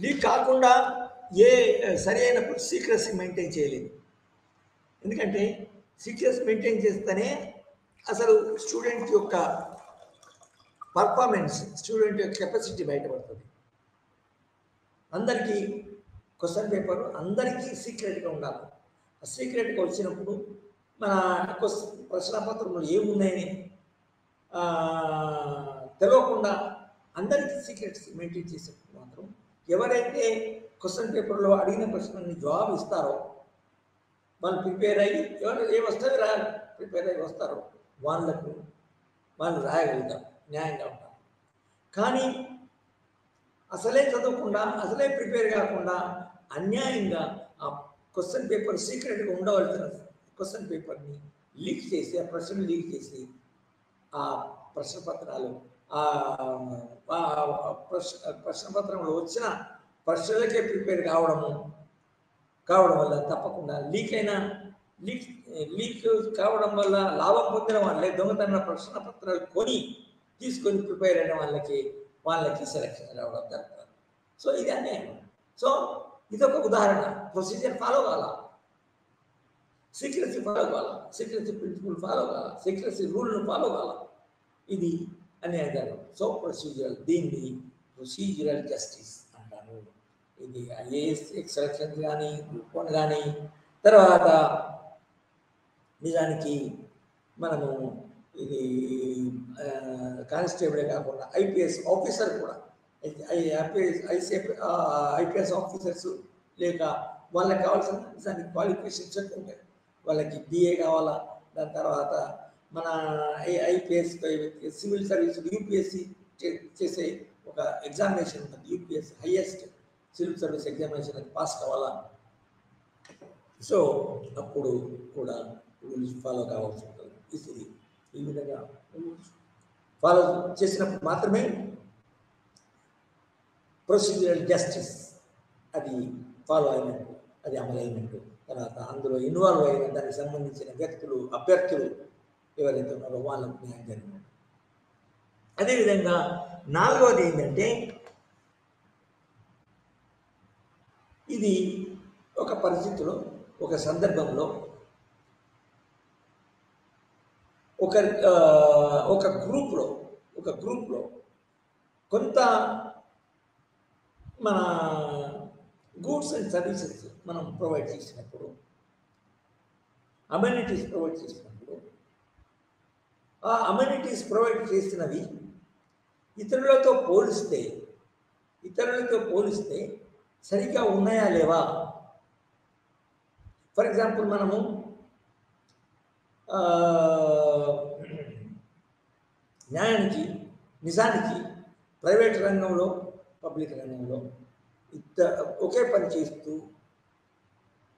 Speaker 1: లీక్ కాకుండా సరైన సీక్రెసీ మెయింటైన్ చేయలేదు. ఎందుకంటే సీక్రెసీ మెయింటైన్ చేస్తేనే అసలు స్టూడెంట్ యొక్క పర్ఫార్మెన్స్, స్టూడెంట్ యొక్క కెపాసిటీ బయటపడుతుంది. అందరికీ క్వశ్చన్ పేపర్ అందరికీ సీక్రెట్గా ఉండాలి. ఆ సీక్రెట్గా వచ్చినప్పుడు మన ప్రశ్నపత్రంలో ఏమున్నాయని తెలియకుండా అందరికీ సీక్రెట్స్ మెయింటైన్ చేసేటప్పుడు మాత్రం ఎవరైతే క్వశ్చన్ పేపర్లో అడిగిన ప్రశ్నని జవాబు ఇస్తారో, వాళ్ళు ప్రిపేర్ అయ్యి వస్తుంది ప్రిపేర్ అయ్యి వస్తారో వాళ్ళు రాయగలుగుతారు, న్యాయంగా ఉంటారు. కానీ అసలే చదవకుండా, అసలే ప్రిపేర్ కాకుండా అన్యాయంగా ఆ క్వశ్చన్ పేపర్ సీక్రెట్గా ఉండవలసిన క్వశ్చన్ పేపర్ని లీక్ చేసి, ఆ ప్రశ్నలు లీక్ చేసి, ఆ ప్రశ్నపత్రాలు ప్రశ్నపత్రంలో వచ్చిన ప్రశ్నలకే ప్రిపేర్ కావడం వల్ల తప్పకుండా లీక్ లీక్ కావడం వల్ల లాభం పొందిన వాళ్ళే దొంగతన ప్రశ్న పత్రాలు కొని తీసుకొని ప్రిపేర్ అయిన వాళ్ళకి సెలక్షన్ రావడం జరుగుతుంది. సో ఇది అన్యాయం. సో ఇదొక ఉదాహరణ. ప్రొసీజర్ ఫాలో కావాలా, సీక్రెసీ ఫాలో కావాలా, సీక్రెసీ ప్రిన్సిపల్ ఫాలో కావాలా, సీక్రెసీ రూల్ను ఫాలో కావాలా. ఇది అన్యాయం జరగదు. సో ప్రొసీజరల్, దీన్ని ప్రొసీజరల్ జస్టిస్ అంటారు. ఇది ఐఏఎస్ సెలక్షన్ కానీ, గ్రూప్ 1 కానీ, తర్వాత నిజానికి మనము ఇది కానిస్టేబులే కాకుండా ఐపీఎస్ ఆఫీసర్ కూడా, ఐపీఎస్ ఆఫీసర్స్ లేక వాళ్ళకి కావాల్సిన నిజానికి క్వాలిఫికేషన్స్ ఎక్కువ ఉంటాయి. వాళ్ళకి బిఏ కావాలా, దాని తర్వాత మన ఐపీఎస్ సివిల్ సర్వీస్ యూపీఎస్సి చేసే ఒక ఎగ్జామినేషన్ ఉంటుంది. UPSC highest civil service examination అది పాస్ కావాలా. సో అప్పుడు కూడా రూల్స్ ఫాలో కావాల్సి ఉంటుంది. ఇది ఈ విధంగా ఫాలో చేసినప్పుడు మాత్రమే ప్రొసీజరల్ జస్టిస్ అది ఫాలో అయినట్టు, అది అమలైనట్టు. తర్వాత అందులో ఇన్వాల్వ్ అయిన దానికి సంబంధించిన వ్యక్తులు, అభ్యర్థులు ఎవరైతే ఉన్నారో వాళ్ళకు న్యాయం జరిగినట్టు. అదేవిధంగా 4వది ఏంటంటే, ఇది ఒక పరిస్థితిలో, ఒక సందర్భంలో, ఒక గ్రూప్లో కొంత మన గూడ్స్ అండ్ సర్వీసెస్ మనం ప్రొవైడ్ చేసినప్పుడు, అమ్యూనిటీస్ ప్రొవైడ్ చేసినప్పుడు, ఆ అమ్యూనిటీస్ ప్రొవైడ్ చేసినవి ఇతరులతో పోలిస్తే సరిగ్గా ఉన్నాయా లేవా. ఫర్ ఎగ్జాంపుల్ మనము నిజానికి ప్రైవేట్ రంగంలో, పబ్లిక్ రంగంలో ఒకే పని చేస్తూ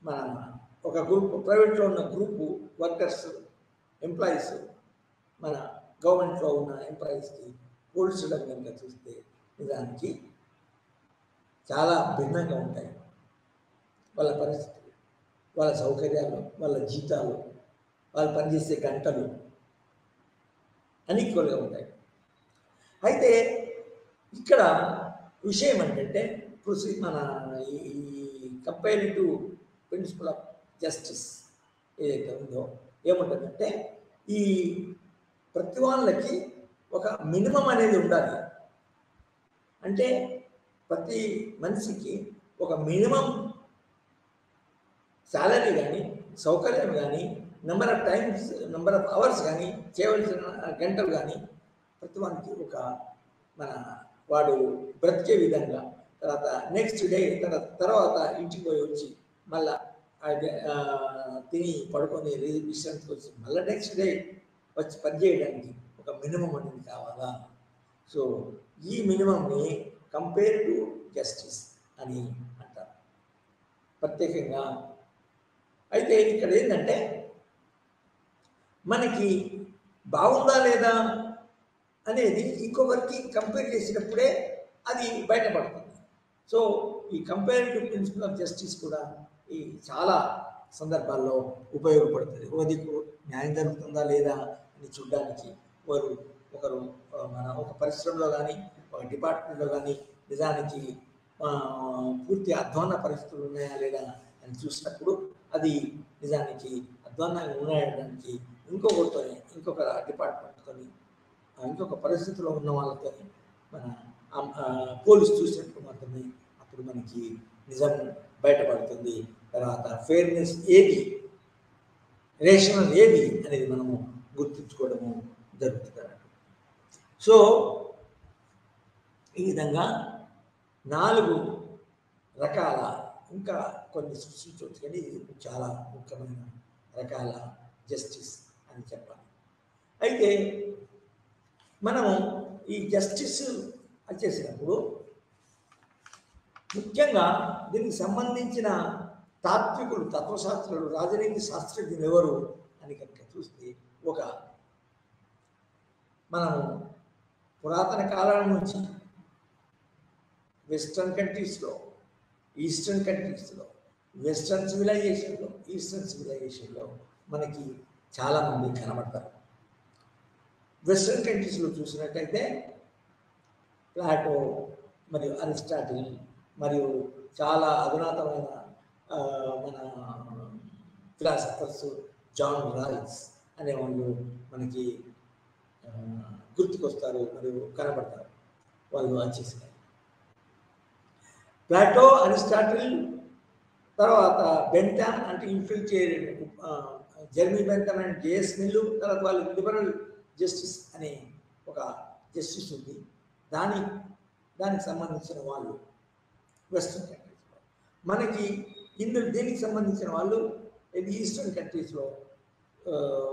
Speaker 1: మన ఒక గ్రూప్, ప్రైవేట్లో ఉన్న గ్రూపు వర్కర్స్, ఎంప్లాయీస్ మన గవర్నమెంట్లో ఉన్న ఎంప్లాయీస్కి పోల్చడం కనుక చూస్తే నిజానికి చాలా భిన్నంగా ఉంటాయి. వాళ్ళ పరిస్థితులు, వాళ్ళ సౌకర్యాలు, వాళ్ళ జీతాలు, వాళ్ళు పనిచేసే గంటలు అన్ఈక్వల్గా ఉంటాయి. అయితే ఇక్కడ విషయం ఏంటంటే, మన ఈ కంపారిటివ్ ప్రిన్సిపల్ ఆఫ్ జస్టిస్ ఏదైతే ఉందో ఏముంటుందంటే, ఈ ప్రతి వాళ్ళకి ఒక మినిమం అనేది ఉండాలి. అంటే ప్రతి మనిషికి ఒక మినిమం శాలరీ కానీ, సౌకర్యం కానీ, నెంబర్ ఆఫ్ అవర్స్ కానీ, చేయవలసిన గంటలు కానీ ప్రతి వానికి ఒక మన వాడు బ్రతికే విధంగా, తర్వాత నెక్స్ట్ డే తర్వాత ఇంటికి పోయి వచ్చి మళ్ళా తిని పడుకొని విశ్రాంతికి వచ్చి మళ్ళీ నెక్స్ట్ డే వచ్చి పనిచేయడానికి ఒక మినిమం అనేది కావాలా. సో ఈ మినిమంని కంపేరిటివ్ జస్టిస్ అని అంటారు ప్రత్యేకంగా. అయితే ఇక్కడ ఏంటంటే, మనకి బాగుందా లేదా అనేది ఇంకొకరికి కంపేర్ చేసినప్పుడే అది బయటపడుతుంది. సో ఈ కంపారిటివ్ ప్రిన్సిపల్ ఆఫ్ జస్టిస్ కూడా ఈ చాలా సందర్భాల్లో ఉపయోగపడుతుంది. ఒకదికు న్యాయం జరుగుతుందా లేదా అని చూడడానికి ఒకరు మన ఒక పరిశ్రమలో కానీ, ఒక డిపార్ట్మెంట్లో కానీ నిజానికి పూర్తి అధ్వాన్న పరిస్థితులు ఉన్నాయా లేదా అని చూసినప్పుడు అది నిజానికి అధ్వాన్నంగా ఉన్నాయడానికి ఇంకొక డిపార్ట్మెంట్తో, ఇంకొక పరిస్థితిలో ఉన్న వాళ్ళతో మన పోలీసు చూసినప్పుడు మాత్రమే అప్పుడు మనకి నిజం బయటపడుతుంది. తర్వాత ఫెయిర్నెస్ ఏది, రేషనల్ ఏది అనేది మనము గుర్తుంచుకోవడము జరుగుతుంది. సో ఈ విధంగా 4 రకాల, ఇంకా కొన్ని సృష్టించవచ్చు కానీ ఇది చాలా ముఖ్యమైన రకాల జస్టిస్ అని చెప్పాలి. అయితే మనము ఈ జస్టిస్ చేసినప్పుడు ముఖ్యంగా దీనికి సంబంధించిన తాత్వికులు, తత్వశాస్త్రులు, రాజనీతి శాస్త్రజ్ఞులు ఎవరు అని కనుక చూస్తే, మనము పురాతన కాలం నుంచి వెస్ట్రన్ కంట్రీస్లో, ఈస్టర్న్ కంట్రీస్లో, వెస్ట్రన్ సివిలైజేషన్లో, ఈస్టర్న్ సివిలైజేషన్లో మనకి చాలామంది కనబడతారు. వెస్ట్రన్ కంట్రీస్లో చూసినట్టయితే ప్లాటో మరియు అరిస్టాటిల్ మరియు చాలా అధునాతమైన మన ఫిలాసఫర్స్ జాన్ రాల్స్ అనేవాళ్ళు మనకి గుర్తుకొస్తారు మరియు కనబడతారు. వాళ్ళు వచ్చేసినారు. ప్లాటో, అరిస్టాటిల్, తర్వాత బెంథామ్ అంటే ఇన్ఫిల్ట్రేటెడ్ జెర్మీ బెంథామ్ అండ్ జేఎస్ మిల్లు, తర్వాత వాళ్ళు లిబరల్ జస్టిస్ అనే ఒక జస్టిస్ ఉంది, దానికి సంబంధించిన వాళ్ళు వెస్ట్రన్ కంట్రీస్లో. మనకి ఇందులో దీనికి సంబంధించిన వాళ్ళు ఈస్టర్న్ కంట్రీస్లో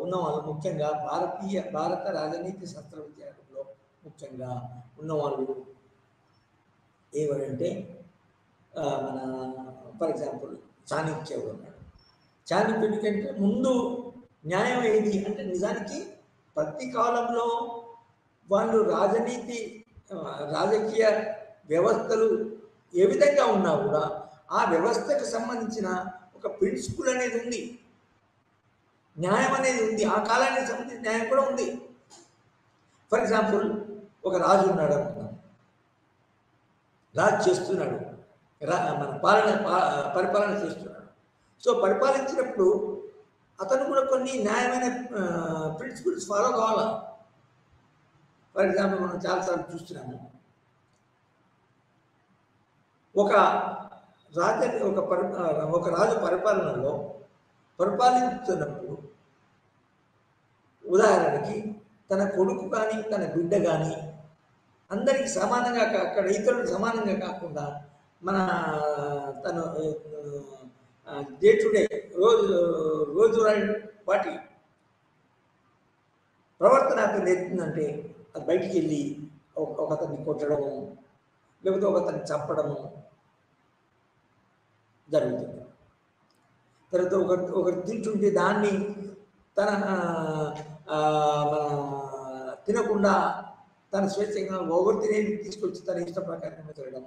Speaker 1: ఉన్నవాళ్ళు, ముఖ్యంగా భారత రాజనీతి శాస్త్ర విద్యార్థుల్లో ముఖ్యంగా ఉన్నవాళ్ళు ఏమంటే మన ఫర్ ఎగ్జాంపుల్ చాణక్యుడు ఉన్నాడు. చాణక్యుడి కంటే ముందు న్యాయం ఏది అంటే నిజానికి ప్రతి కాలంలో వాళ్ళు రాజకీయ వ్యవస్థలు ఏ విధంగా ఉన్నా కూడా ఆ వ్యవస్థకు సంబంధించిన ఒక ప్రిన్సిపుల్ అనేది ఉంది, న్యాయం అనేది ఉంది. ఆ కాలానికి సంబంధించిన న్యాయం కూడా ఉంది. ఫర్ ఎగ్జాంపుల్ ఒక రాజు ఉన్నాడు అనుకున్నాం, రాజు చేస్తున్నాడు, మన పరిపాలన చేస్తున్నాడు. సో పరిపాలించినప్పుడు అతను కూడా కొన్ని న్యాయమైన ప్రిన్సిపల్స్ ఫాలో కావాలా. ఫర్ ఎగ్జాంపుల్ మనం చాలాసార్లు చూస్తున్నాము, ఒక రాజు పరిపాలిస్తున్నప్పుడు ఉదాహరణకి తన కొడుకు కానీ తన బిడ్డ కానీ అందరికి సమానంగా అక్కడ ఇతరులకు సమానంగా కాకుండా మన తను డే టు డే రోజు వాటి ప్రవర్తన అతను ఎత్తుందంటే అది బయటికి వెళ్ళి ఒకతన్ని కొట్టడము లేకపోతే ఒకతన్ని చంపడము జరుగుతుంది. తర్వాత ఒకరు తింటుంటే దాన్ని తన తినకుండా తన స్వేచ్ఛంగా ఒకరు తినేది తీసుకొచ్చి తన ఇష్ట ప్రకారంగా తినడం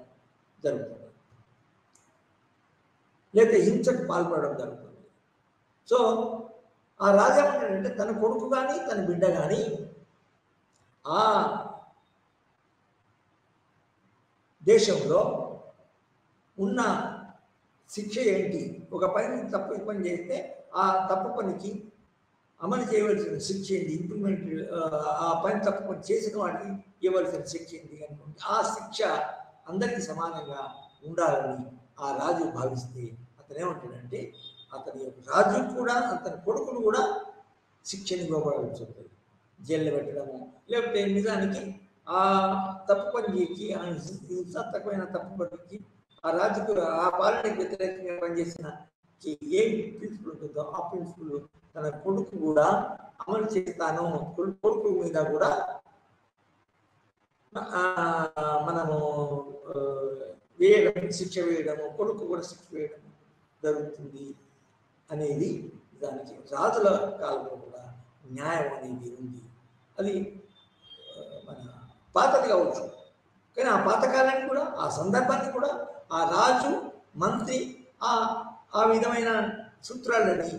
Speaker 1: జరుగుతుంది, లేకపోతే హింసకు పాల్పడడం జరుగుతుంది. సో ఆ రాజా ఏమంటాడంటే తన కొడుకు కానీ తన బిడ్డ కానీ ఆ దేశంలో ఉన్న శిక్ష ఏంటి, ఒక తప్పు పని చేస్తే ఆ తప్పు పనికి అమలు చేయవలసిన శిక్ష ఏంటి, ఇంప్లిమెంట్ ఆ తప్పు పని చేసిన వాడికి ఇవ్వవలసిన శిక్ష ఏంటి అనుకుంటే ఆ శిక్ష అందరికీ సమానంగా ఉండాలని ఆ రాజు భావిస్తే అతను ఏమంటాడంటే అతని రాజు కూడా అతని కొడుకులు కూడా శిక్షని ఇవ్వబడాల్సి ఉంటుంది, జైల్లో పెట్టడము, లేకపోతే నిజానికి ఆ తప్పు పని చేసి ఆ హింసాత్మకమైన తప్పు పనికి ఆ రాజుకు ఆ పాలనకు వ్యతిరేకంగా పనిచేసిన ఏం ప్రిన్సిపల్ ఉంటుందో ఆ ప్రిన్సిపల్ తన కొడుకు కూడా అమలు చేస్తాను, కొడుకు మీద కూడా మనము శిక్ష వేయడము, కొడుకు కూడా శిక్ష వేయడం జరుగుతుంది అనేది దానికి రాజుల కాలంలో కూడా న్యాయం అనేది ఉంది. అది మన పాతది కావచ్చు, కానీ ఆ పాతకాలానికి కూడా ఆ సందర్భానికి కూడా ఆ రాజు మంత్రి ఆ విధమైన సూత్రాలని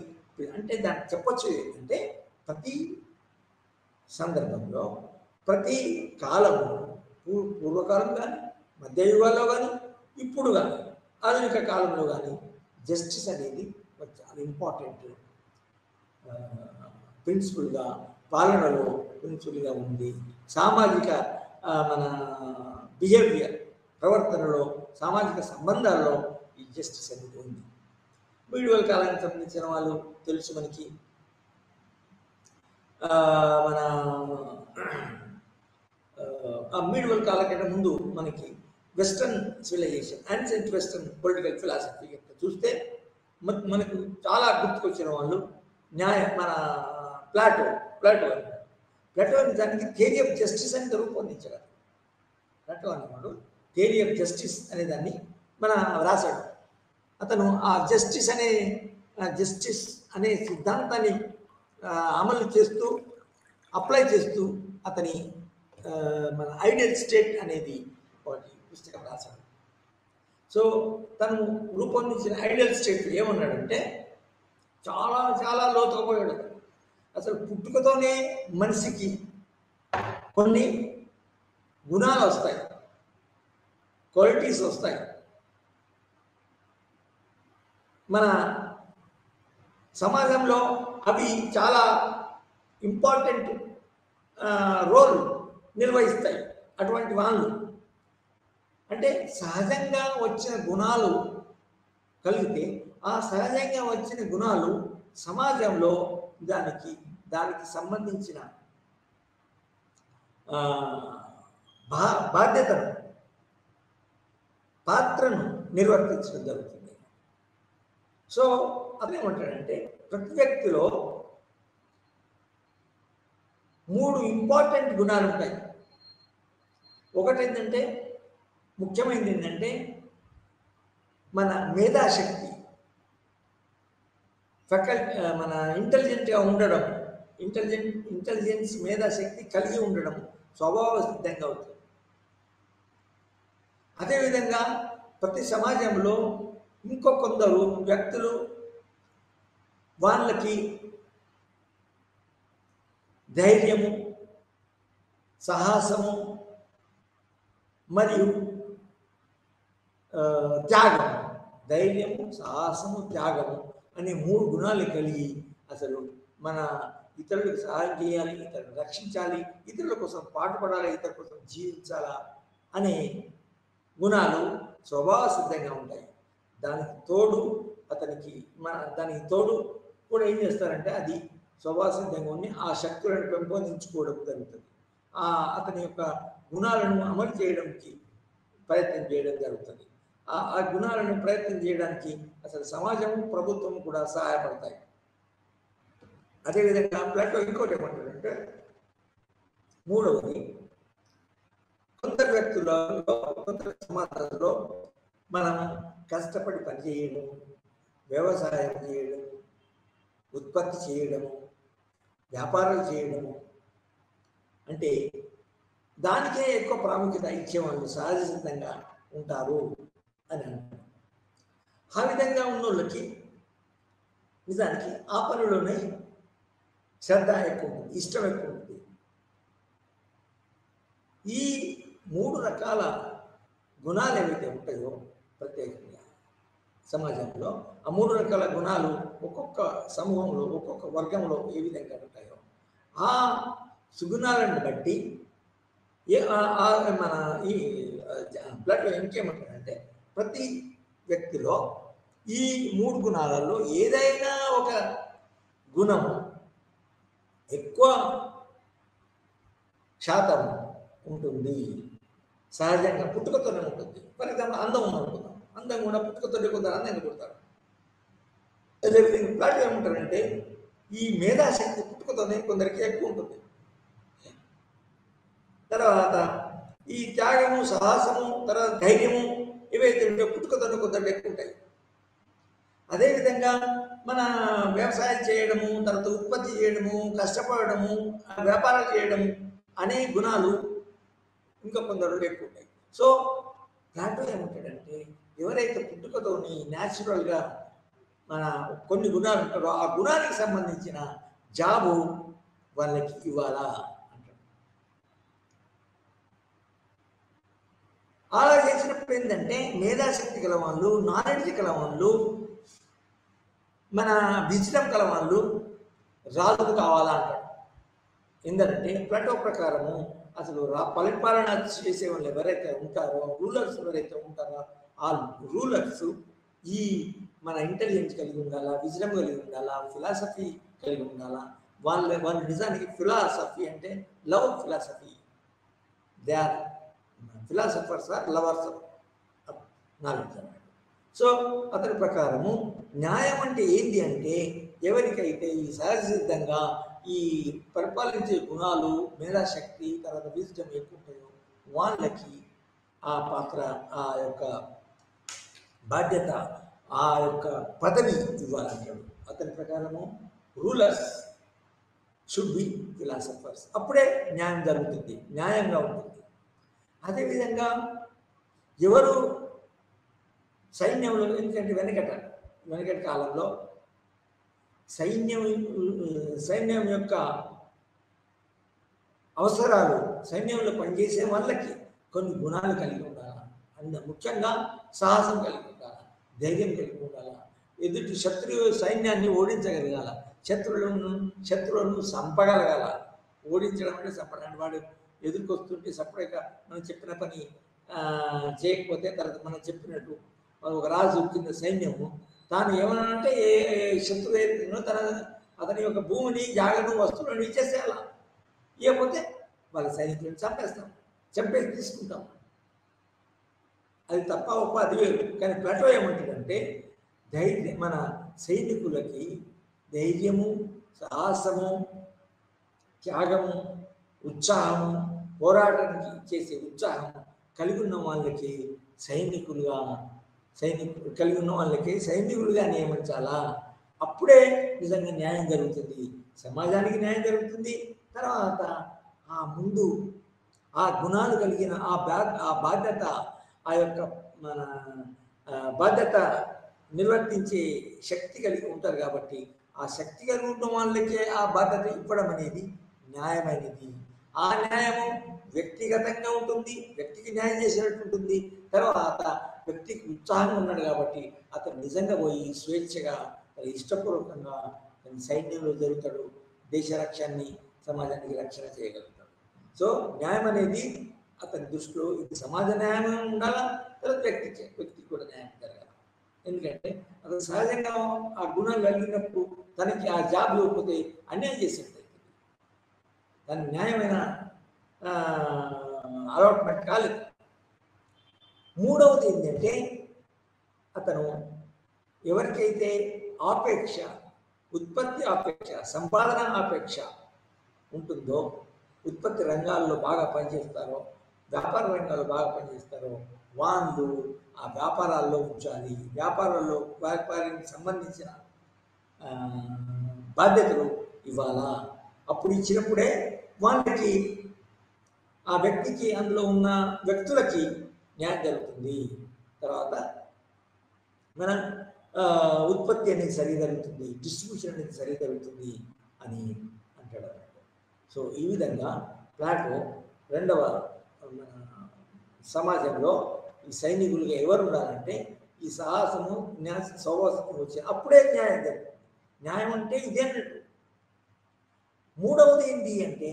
Speaker 1: అంటే దాన్ని చెప్పొచ్చు ఏంటంటే ప్రతి సందర్భంలో ప్రతి కాలంలో పూర్వకాలం కానీ మధ్యయుగాల్లో కానీ ఇప్పుడు కానీ ఆధునిక కాలంలో కానీ జస్టిస్ అనేది చాలా ఇంపార్టెంట్ ప్రిన్సిపల్గా పాలనలో ప్రిన్సిపల్గా ఉంది. సామాజిక మన బిహేవియర్ ప్రవర్తనలో సామాజిక సంబంధాల్లో ఈ జస్టిస్ అనేది ఉంది. మీడియల్ కాలానికి సంబంధించిన వాళ్ళు తెలుసు మనకి, మన మీడియల్ కాలం కంటే ముందు మనకి western civilisation ancient western political philosophy చూస్తే మనకు చాలా గుర్తుకొచ్చిన వాళ్ళు మన ప్లాటో దానికి థియరీ ఆఫ్ జస్టిస్ అని రూపొందించారు. ప్లాటో అనేవాడు థియరీ ఆఫ్ జస్టిస్ అనే దాన్ని రాశాడు. అతను ఆ జస్టిస్ అనే సిద్ధాంతాన్ని అమలు చేస్తూ అప్లై చేస్తూ అతని మన ఐడియల్ స్టేట్ అనేది ఒకటి పుస్తకం రాశాడు. సో తను రూపొందించిన ఐడియల్ స్టేట్ ఏమన్నాడంటే చాలా చాలా లోతుగా పోయాడు. అసలు పుట్టుకతోనే మనిషికి కొన్ని గుణాలు వస్తాయి, క్వాలిటీస్ వస్తాయి. మన సమాజంలో అవి చాలా ఇంపార్టెంట్ రోల్ నిర్వహిస్తాయి. అటువంటి వాళ్ళు అంటే సహజంగా వచ్చిన గుణాలు కలిగితే ఆ సహజంగా వచ్చిన గుణాలు సమాజంలో దానికి సంబంధించిన బాధ్యతను, పాత్రను నిర్వర్తించడం జరుగుతుంది. సో అదేమంటాడంటే ప్రతి వ్యక్తిలో 3 ఇంపార్టెంట్ గుణాలు ఉంటాయి. ఒకటి ఏంటంటే, ముఖ్యమైనది ఏంటంటే మన మేధాశక్తి, మన ఇంటెలిజెంట్గా ఉండడం, ఇంటెలిజెన్స్ మేధాశక్తి కలిగి ఉండడం స్వభావ సిద్ధంగా అవుతుంది. అదేవిధంగా ప్రతి సమాజంలో కొందరు వ్యక్తులు వాళ్ళకి ధైర్యము, సాహసము మరియు త్యాగం, ధైర్యము, సాహసము, త్యాగము అనే 3 గుణాలు కలిగి అసలు మన ఇతరులకు సహాయం చేయాలి, ఇతరులను రక్షించాలి, ఇతరుల కోసం పాటుపడాలి, ఇతరుల కోసం జీవించాలా అనే గుణాలు స్వభావ సిద్ధంగా ఉంటాయి. దానికి తోడు కూడా ఏం చేస్తారంటే అది స్వభావ సిద్ధంగా ఉండి ఆ శక్తులను పెంపొందించుకోవడం జరుగుతుంది. అతని యొక్క గుణాలను అమలు చేయడానికి ప్రయత్నం చేయడం జరుగుతుంది. ఆ గుణాలను ప్రయత్నం చేయడానికి అసలు సమాజం, ప్రభుత్వం కూడా సహాయపడతాయి. అదేవిధంగా ప్లాటో ఇంకోటి ఏమంటాడంటే, మూడవది కొందరు వ్యక్తులలో, కొందరు సమాజంలో మనం కష్టపడి పనిచేయడం, వ్యవసాయం చేయడం, ఉత్పత్తి చేయడము, వ్యాపారాలు చేయడము అంటే దానికే ఎక్కువ ప్రాముఖ్యత ఇచ్చే వాళ్ళు సహజ సిద్ధంగా ఉంటారు అని అంటారు. ఆ విధంగా ఉన్నోళ్ళకి నిజానికి ఆ పనిలోనే శ్రద్ధ ఎక్కువ ఉంటుంది, ఇష్టం ఎక్కువ ఉంటుంది. ఈ 3 రకాల గుణాలు ఏవైతే ఉంటాయో ప్రత్యేకంగా సమాజంలో ఆ 3 రకాల గుణాలు ఒక్కొక్క సమూహంలో, ఒక్కొక్క వర్గంలో ఏ విధంగా ఉంటాయో ఆ సుగుణాలను బట్టి మన ఈ ప్లాటో ఇంకేమంటారంటే ప్రతి వ్యక్తిలో ఈ 3 గుణాలలో ఏదైనా ఒక గుణము ఎక్కువ శాతం ఉంటుంది, సహజంగా పుట్టుకతోనే ఉంటుంది. ఫర్ ఎగ్జాంపుల్ అందం అనుకుందాం, అందం కూడా పుట్టుకతోనే కొందరు అందంగా పుడతారు. అదేవిధంగా ప్లాటో ఏమంటారంటే ఈ మేధాశక్తి పుట్టుకతోనే కొందరికి ఎక్కువ ఉంటుంది. తర్వాత ఈ త్యాగము, సాహసము, తర్వాత ధైర్యము ఇవైతే ఉంటాయో పుట్టుకతోనే కొందరికి ఎక్కువ ఉంటాయి. అదేవిధంగా మన వ్యవసాయం చేయడము, తర్వాత ఉత్పత్తి చేయడము, కష్టపడము, వ్యాపారాలు చేయడము అనే గుణాలు ఇంకా కొందరు ఎక్కువ ఉంటాయి. సో ప్లాటో ఏమంటాడంటే ఎవరైతే పుట్టుకతోని న్యాచురల్గా మన కొన్ని గుణాలు ఉంటారో ఆ గుణానికి సంబంధించిన జాబు వాళ్ళకి ఇవ్వాలా అంటాడు. అలా చేసినప్పుడు ఏంటంటే మేధాశక్తి గల వాళ్ళు, నాలెడ్జ్ గల వాళ్ళు, మన విజ్డమ్ గల వాళ్ళు రాజులు కావాలా అంటాడు. ఎందుకంటే ప్లాటో ప్రకారము అసలు పరిపాలన చేసే వాళ్ళు ఎవరైతే ఉంటారో, రూలర్స్ ఎవరైతే ఉంటారో ఆ రూలర్స్ ఈ మన ఇంటెలిజెన్స్ కలిగి ఉండాలా, విజ్డమ్ కలిగి ఉండాలా, ఫిలాసఫీ కలిగి ఉండాలా. వాళ్ళు నిజానికి ఫిలాసఫీ అంటే love philosophy, they are philosophers are lovers of knowledge అన్నమాట. సో అతని ప్రకారము న్యాయం అంటే ఏంటి అంటే ఎవరికైతే ఈ సహజ సిద్ధంగా ఈ పరిపాలించే గుణాలు, మేధాశక్తి, తర్వాత విజ్డమ్ ఎక్కువ ఉంటాయో వాళ్ళకి ఆ పాత్ర, ఆ యొక్క బాధ్యత, ఆ యొక్క పదవి ఇవ్వాలంటాడు. అతని ప్రకారము రూలర్స్ షుడ్ బి ఫిలాసఫర్స్. అప్పుడే న్యాయం జరుగుతుంది, న్యాయంగా ఉంటుంది. అదేవిధంగా ఎవరు సైన్యంలో, ఎందుకంటే వెనకటి కాలంలో సైన్యం సైన్యం యొక్క అవసరాలు, సైన్యంలో పనిచేసే వాళ్ళకి కొన్ని గుణాలు కలిగి ఉండాలి. ముఖ్యంగా సాహసం కలిగి ఉండాలి, ధైర్యం కలిగి ఉండాలి, ఎదుటి సైన్యాన్ని ఓడించగలగాల, శత్రువులను చంపగలగాల. ఓడించడం అంటే చంపడం. వాడు ఎదుర్కొస్తుంటే సపరేట్గా మనం చెప్పిన పని చేయకపోతే తర్వాత మనం చెప్పినట్టు ఒక రాజు కింద సైన్యము తాను ఏమనంటే శత్రువు అతని యొక్క భూమిని, జాగ్రత్త, వస్తువులను ఇచ్చేసేయాల. ఇవ్వకపోతే వాళ్ళ సైనికులను చంపేసి తీసుకుంటాం. అది తప్ప ఒప్ప అది వేరు. కానీ ప్లాటో ఏమంటాడంటే మన సైనికులకి ధైర్యము, సాహసము, త్యాగము, ఉత్సాహము, పోరాటానికి చేసే ఉత్సాహం కలిగి ఉన్న వాళ్ళకి సైనికులుగా నియమించాలా. అప్పుడే నిజంగా న్యాయం జరుగుతుంది, సమాజానికి న్యాయం జరుగుతుంది. తర్వాత ముందు ఆ గుణాలు కలిగిన ఆ బాధ్యత, ఆ యొక్క మన బాధ్యత నిర్వర్తించే శక్తి కలిగి ఉంటారు. కాబట్టి ఆ శక్తి కలిగి ఉన్న వాళ్ళకే ఆ బాధ్యత ఇవ్వడం అనేది న్యాయమైనది. ఆ న్యాయము వ్యక్తిగతంగా ఉంటుంది, వ్యక్తికి న్యాయం చేసినట్టు ఉంటుంది. తర్వాత వ్యక్తికి ఉత్సాహంగా ఉన్నాడు కాబట్టి అతను నిజంగా పోయి స్వేచ్ఛగా ఇష్టపూర్వకంగా సైన్యంలో జరుగుతాడు, దేశ రక్షణని, సమాజానికి రక్షణ చేయగలుగుతాడు. సో న్యాయం అనేది అతని దృష్టిలో ఇది సమాజ న్యాయం ఉండాలా, తర్వాత వ్యక్తికి కూడా న్యాయం జరగాలి. ఎందుకంటే అతను సహజంగా ఆ గుణాలు కలిగినప్పుడు తనకి ఆ జాబ్ ఇవ్వకపోతే అన్యాయం చేసినట్టు దాని న్యాయమైన అలాట్మెంట్ కాలేదు. మూడవది ఏంటంటే అతను ఎవరికైతే ఉత్పత్తి ఆపేక్ష, సంపాదన ఆపేక్ష ఉంటుందో, ఉత్పత్తి రంగాల్లో బాగా పనిచేస్తారో, వ్యాపార రంగాల్లో బాగా పనిచేస్తారో వాళ్ళు ఆ వ్యాపారాల్లో ఉంచాలి. వ్యాపారానికి సంబంధించిన బాధ్యతలు ఇవ్వాలా. అప్పుడు ఇచ్చినప్పుడే వాళ్ళకి, ఆ వ్యక్తికి, అందులో ఉన్న వ్యక్తులకి న్యాయం జరుగుతుంది. తర్వాత మన ఉత్పత్తి అనేది సరి జరుగుతుంది, డిస్ట్రిబ్యూషన్ అనేది సరి జరుగుతుంది అని అంటాడు. సో ఈ విధంగా ప్లాటో రెండవ సమాజంలో ఈ సైనికులుగా ఎవరు ఉండాలంటే ఈ సాహసము, సౌవాసము వచ్చి అప్పుడే న్యాయం జరుగుతుంది. న్యాయం అంటే ఇదే అన్నట్టు. మూడవది ఏంటి అంటే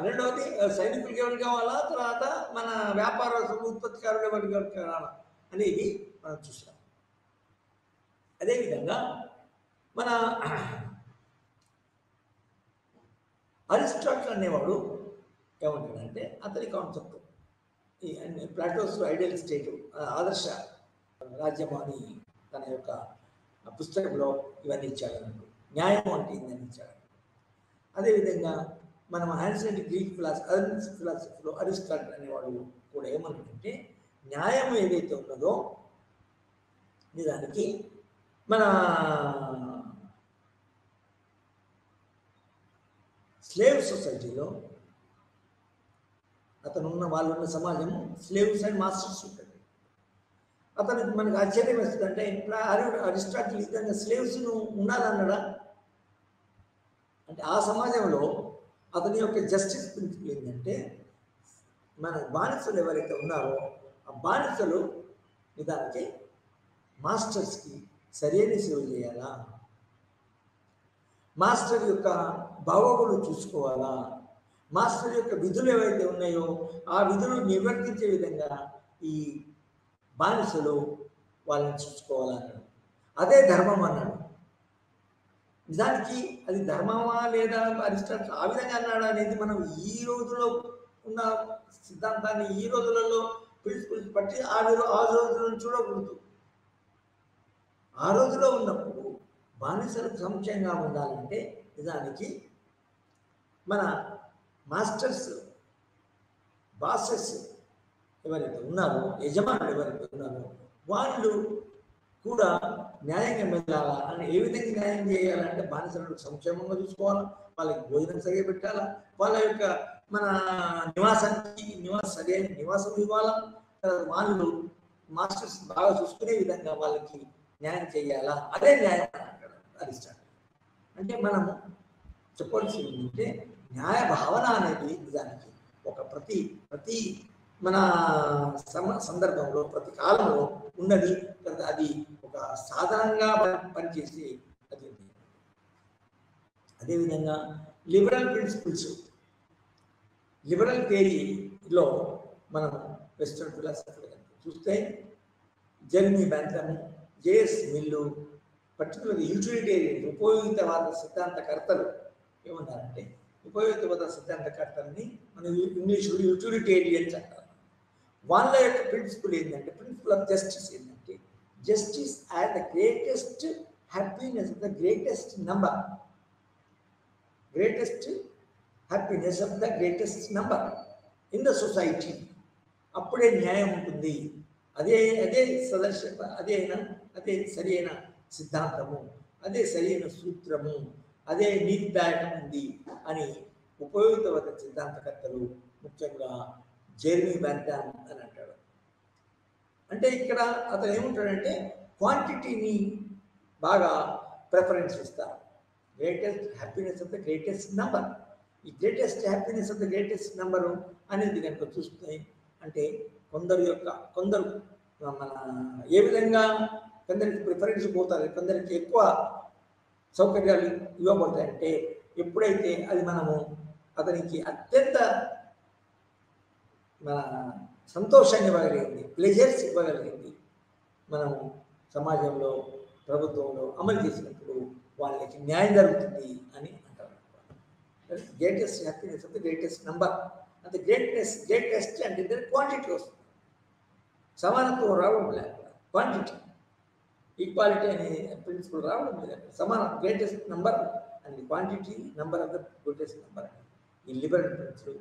Speaker 1: రెండవది సైనికులకి ఎవరికి కావాలా, తర్వాత మన వ్యాపారస్తులు, ఉత్పత్తికారులు ఎవరికి కావాలా అనేది మనం చూసాం. అదేవిధంగా మన అరిస్టాటిల్ అనేవాడు ఏమంటాడంటే అతని కాన్సెప్ట్ ఈ ప్లాటోస్ ఐడియల్ స్టేట్, ఆదర్శ రాజ్యం అని తన యొక్క పుస్తకంలో ఇవన్నీ ఇచ్చాడు. న్యాయం అంటే ఇవన్నీ ఇచ్చాడు. అదేవిధంగా మనం యాన్షియంట్ గ్రీక్ ఫిలాసఫీలో అరిస్టాటిల్ అనేవాడు కూడా ఏమంటాడంటే న్యాయం ఏదైతే ఉన్నదో నిజానికి మన స్లేవ్ సొసైటీలో వాళ్ళున్న సమాజం స్లేవ్స్ అండ్ మాస్టర్స్ ఉంటుంది. అతనికి మనకు ఆశ్చర్యం వేస్తుందంటే అరిస్టాటిల్ విధంగా స్లేవ్స్ను ఉండాలన్నాడా అంటే ఆ సమాజంలో అతని యొక్క జస్టిస్ ప్రిన్సిపల్ ఏంటంటే మన బానిసలు ఎవరైతే ఉన్నారో ఆ బానిసలు నిజానికి మాస్టర్స్కి సరైన సేవ చేయాలా, మాస్టర్ యొక్క బాగోగులు చూసుకోవాలా, మాస్టర్ యొక్క విధులు ఏవైతే ఉన్నాయో ఆ విధులు నిర్వర్తించే విధంగా ఈ బానిసలు వాళ్ళని చూసుకోవాలన్నాడు. అదే ధర్మం అన్నాడు. నిజానికి అది ధర్మమా లేదా అరిస్టాటిల్ ఆ విధంగా అన్నాడు అనేది మనం ఈ రోజులో ఉన్న సిద్ధాంతాన్ని ఈ రోజులలో ప్రిన్సిపల్స్ బట్టి ఆ రోజులను చూడకూడదు. ఆ రోజులో ఉన్నప్పుడు బానిసలకు సముచయంగా ఉండాలంటే నిజానికి మన మాస్టర్స్, బాసెస్ ఎవరైతే ఉన్నారో, యజమానులు ఎవరైతే ఉన్నారో వాళ్ళు కూడా న్యాయంగా మెదలాలా అని. ఏ విధంగా న్యాయం చేయాలంటే బానిసలను సంక్షేమంగా చూసుకోవాలా, వాళ్ళకి భోజనం సరిగా పెట్టాలా, వాళ్ళ యొక్క మన సరైన నివాసం ఇవ్వాలా, వాళ్ళు మాస్టర్స్ బాగా చూసుకునే విధంగా వాళ్ళకి న్యాయం చేయాలా. అదే న్యాయం అంటాడు అరిస్టాటిల్. అంటే మనము చెప్పాల్సింది ఏంటంటే న్యాయ భావన అనేది నిజానికి ఒక ప్రతి ప్రతి మన సందర్భంలో ప్రతి కాలంలో ఉన్నది. అది ఒక సాధనంగా పనిచేసి అది. అదేవిధంగా లిబరల్ ప్రిన్సిపల్స్, లిబరల్ థియరీలో మనం వెస్టర్న్ ఫిలాసఫీ చూస్తే Jeremy Bentham, JS Mill, particular utilitarian ఉపయోగితవాద సిద్ధాంతకర్తలు ఏమన్నారంటే, ఉపయోగితవాద సిద్ధాంతకర్తల్ని మనం ఇంగ్లీష్లో యూటిలిటేరియన్స్ అంటారు. వాళ్ళ యొక్క ప్రిన్సిపల్ ఏంటంటే, ప్రిన్సిపల్ ఆఫ్ జస్టిస్ ఏంటంటే, justice as the greatest happiness of the greatest number, greatest happiness of the greatest number in the society. అప్పుడే న్యాయం ఉంటుంది. అదే అదే అదే సరి అయిన సిద్ధాంతము, అదే సరైన సూత్రము, అదే నీతిదాయకం ఉంది అని ఉపయోగితవాద సిద్ధాంతకర్తలు, ముఖ్యంగా జెర్మీ బెంథమ్ అని అంటాడు. అంటే ఇక్కడ అతను ఏముంటాడంటే క్వాంటిటీని బాగా ప్రిఫరెన్స్ ఇస్తారు. Greatest happiness of the greatest number. ఈ greatest happiness of the greatest number అనేది కనుక చూస్తే అంటే కొందరు మన ఏ విధంగా కొందరికి ప్రిఫరెన్స్ పోతారు, కొందరికి ఎక్కువ సౌకర్యాలు ఇవ్వబడతాయంటే ఎప్పుడైతే అది మనము అతనికి అత్యంత మన సంతోషాన్ని ఇవ్వగలిగింది, ప్లెజర్స్ ఇవ్వగలిగింది మనము సమాజంలో ప్రభుత్వంలో అమలు చేసినప్పుడు వాళ్ళకి న్యాయం జరుగుతుంది అని అంటారు. Greatest happiness of the greatest number అంటే గ్రేటెస్ట్ అంటే క్వాంటిటీ వస్తుంది. సమానత్వం రావడం లేదు, క్వాంటిటీ ఈక్వాలిటీ అనే ప్రిన్సిపల్ రావడం లేదు. Greatest number and quantity number of the greatest number ఈ లిబరల్ ప్రిన్సిపల్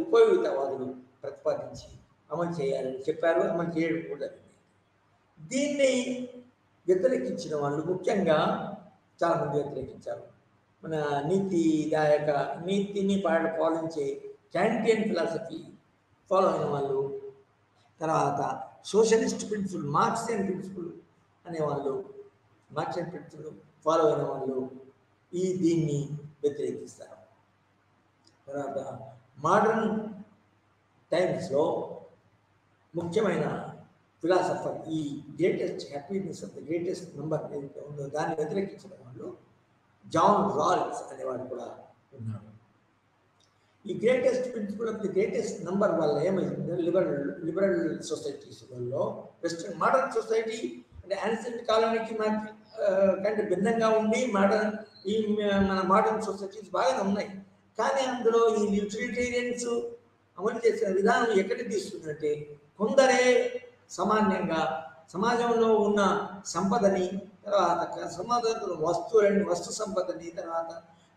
Speaker 1: ఉపయోగితవాదులు ప్రతిపాదించి అమలు చేయాలని చెప్పారు. అమలు చేయడం కూడా దీన్ని వ్యతిరేకించిన వాళ్ళు ముఖ్యంగా చాలామంది వ్యతిరేకించారు. మన నీతిని పాలించే క్యాంటియన్ ఫిలాసఫీ ఫాలో అయిన వాళ్ళు, తర్వాత సోషలిస్ట్ ప్రిన్సిపల్, మార్క్సియన్ ప్రిన్సిపల్ అనేవాళ్ళు, మార్క్సియన్ ప్రిన్సిపల్ ఫాలో అయిన వాళ్ళు దీన్ని వ్యతిరేకిస్తారు. తర్వాత మోడర్న్ టైమ్స్లో ముఖ్యమైన ఫిలాసఫర్ ఈ greatest happiness of the greatest number ఏదైతే ఉందో దాన్ని వ్యతిరేకించిన వాళ్ళు జాన్ రాల్స్ అనేవాడు కూడా ఉన్నాడు. ఈ greatest principle of the greatest number వల్ల ఏమైంది, లిబరల్ సొసైటీస్లో వెస్టర్న్ మోడర్న్ సొసైటీ అంటే యాన్సెంట్ కాలానికి కంటే భిన్నంగా ఉండి మన మోడర్న్ సొసైటీస్ బాగానే ఉన్నాయి. కానీ అందులో ఈ యూటిలిటేరియన్స్ అమలు చేసిన విధానం ఎక్కడికి తీస్తుందంటే కొందరే సామాన్యంగా సమాజంలో ఉన్న సంపదని, తర్వాత సమాజంలో వస్తు సంపదని, తర్వాత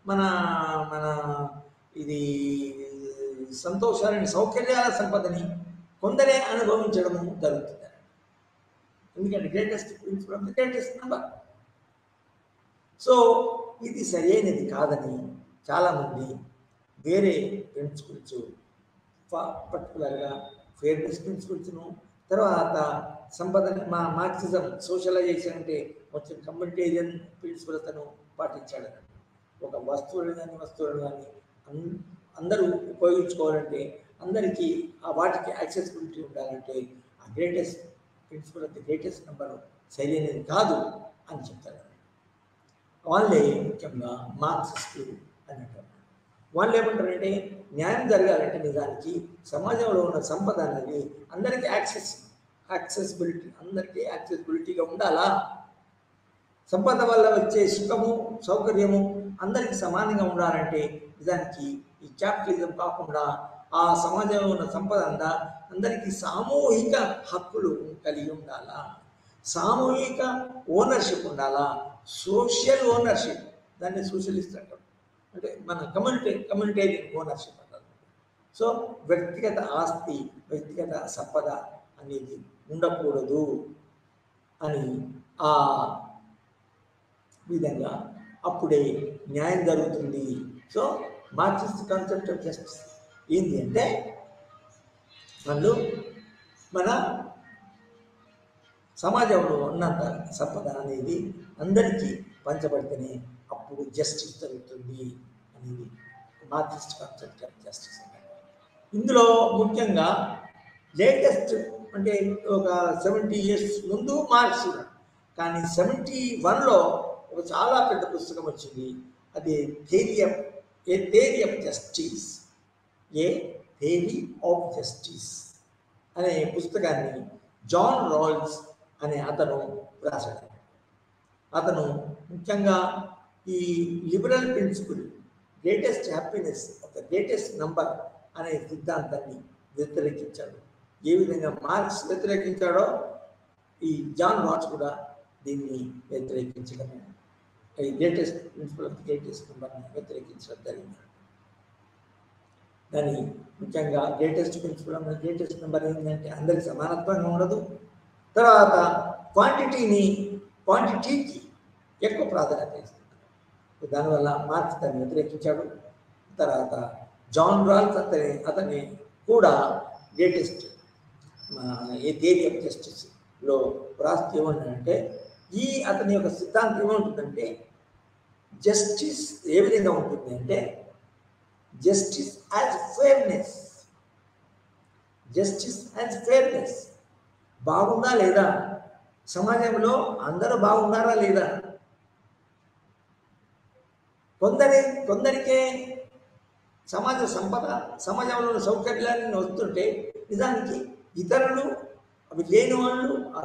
Speaker 1: మన మన ఇది సంతోషాలని సౌకర్యాల సంపదని కొందరే అనుభవించడం జరుగుతుంది. ఎందుకంటే greatest principle of the greatest number. So ఇది సరైనది కాదని చాలామంది వేరే ప్రిన్సిపల్స్, పర్టికులర్గా ఫెయిర్నెస్ ప్రిన్సిపల్స్ను, తర్వాత సంపదని మార్క్సిజం సోషలైజేషన్ అంటే మొత్తం కమ్యూనిటేరియన్ ప్రిన్సిపల్స్ అతను పాటించాడు. ఒక వస్తువులను కానీ అందరూ ఉపయోగించుకోవాలంటే, అందరికీ వాటికి యాక్సెసిబిలిటీ ఉండాలంటే ఆ greatest principle of the greatest number సరైనది కాదు అని చెప్తారు. వాళ్ళే ముఖ్యంగా మార్క్సిస్టులు అని అంటారు. వాళ్ళు ఏమంటారంటే న్యాయం జరగాలంటే నిజానికి సమాజంలో ఉన్న సంపద అనేది అందరికీ యాక్సెసిబిలిటీగా ఉండాలా. సంపద వల్ల వచ్చే సుఖము సౌకర్యము అందరికీ సమానంగా ఉండాలంటే నిజానికి ఈ క్యాపిటలిజం కాకుండా ఆ సమాజంలో ఉన్న సంపద అందరికీ సామూహిక హక్కులు కలిగి ఉండాలా, సామూహిక ఓనర్షిప్ ఉండాలా, సోషల్ ఓనర్షిప్, దాన్ని సోషలిస్ట్ అంటారు. అంటే మన కమ్యూనిటేరియన్ ఓనర్షిప్ అంటారు. సో వ్యక్తిగత ఆస్తి, వ్యక్తిగత సంపద అనేది ఉండకూడదు అని ఆ విధంగా అప్పుడే న్యాయం జరుగుతుంది. So Marxist concept of justice ఏంటి అంటే వాళ్ళు మన సమాజంలో ఉన్నంత సంపద అనేది అందరికీ పంచబడితేనే అప్పుడు జస్టిస్ జరుగుతుంది అనేది మార్క్సిస్ట్ కాన్సెప్ట్ ఆఫ్ జస్టిస్. ఇందులో ముఖ్యంగా లేటెస్ట్ అంటే ఒక 70 years ముందు మార్క్స్, కానీ 71లో ఒక చాలా పెద్ద పుస్తకం వచ్చింది. అది theory of justice, A theory of justice అనే పుస్తకాన్ని జాన్ రాల్స్ అనే అతను రాశాడు. అతను ముఖ్యంగా ఈ liberal principle greatest happiness of the greatest number అనే సిద్ధాంతాన్ని వ్యతిరేకించాడు. ఏ విధంగా మార్క్స్ వ్యతిరేకించాడో ఈ జాన్ రాల్స్ కూడా దీన్ని వ్యతిరేకించడం, ఈ greatest principle of the greatest నంబర్ని వ్యతిరేకించడం జరిగింది. దాని ముఖ్యంగా greatest principle of the greatest number ఏంటంటే అందరికి సమానత్వంగా ఉండదు. తర్వాత క్వాంటిటీకి ఎక్కువ ప్రాధాన్యత ఇస్తుంది. దానివల్ల మార్క్స్ దాన్ని వ్యతిరేకించాడు. తర్వాత జాన్ రాల్స్ అతన్ని కూడా గ్రేటెస్ట్ ఏ థియరీ ఆఫ్ జస్టిస్లో రాస్తే ఏమంటే అతని యొక్క సిద్ధాంతం ఏమంటుందంటే జస్టిస్ ఏ విధంగా ఉంటుంది అంటే justice as fairness. Justice as fairness బాగుందా లేదా, సమాజంలో అందరూ బాగున్నారా లేదా, కొందరికే సమాజ సంపద సమాజంలో సౌకర్యాలను వస్తుంటే నిజానికి ఇతరులు అవి లేని వాళ్ళు ఆ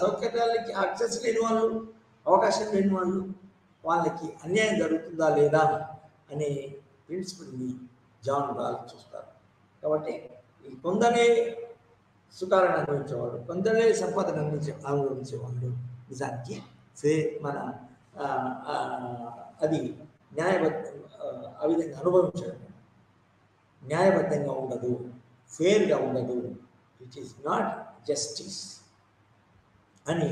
Speaker 1: సౌకర్యాలకి యాక్సెస్ లేని వాళ్ళు, అవకాశం లేని వాళ్ళు, వాళ్ళకి అన్యాయం జరుగుతుందా లేదా అనే ప్రిన్సిపల్ని జాన్ రాల్స్ చూస్తారు. కాబట్టి కొందరే సుఖాలను అనుభవించేవాళ్ళు, కొందరే సంపదను అనుభవించేవాళ్ళు నిజానికి మన అది ఆ విధంగా అనుభవించడం న్యాయబద్ధంగా ఉండదు, ఫేర్గా ఉండదు. ఇట్ ఈస్ నాట్ జస్టిస్ అని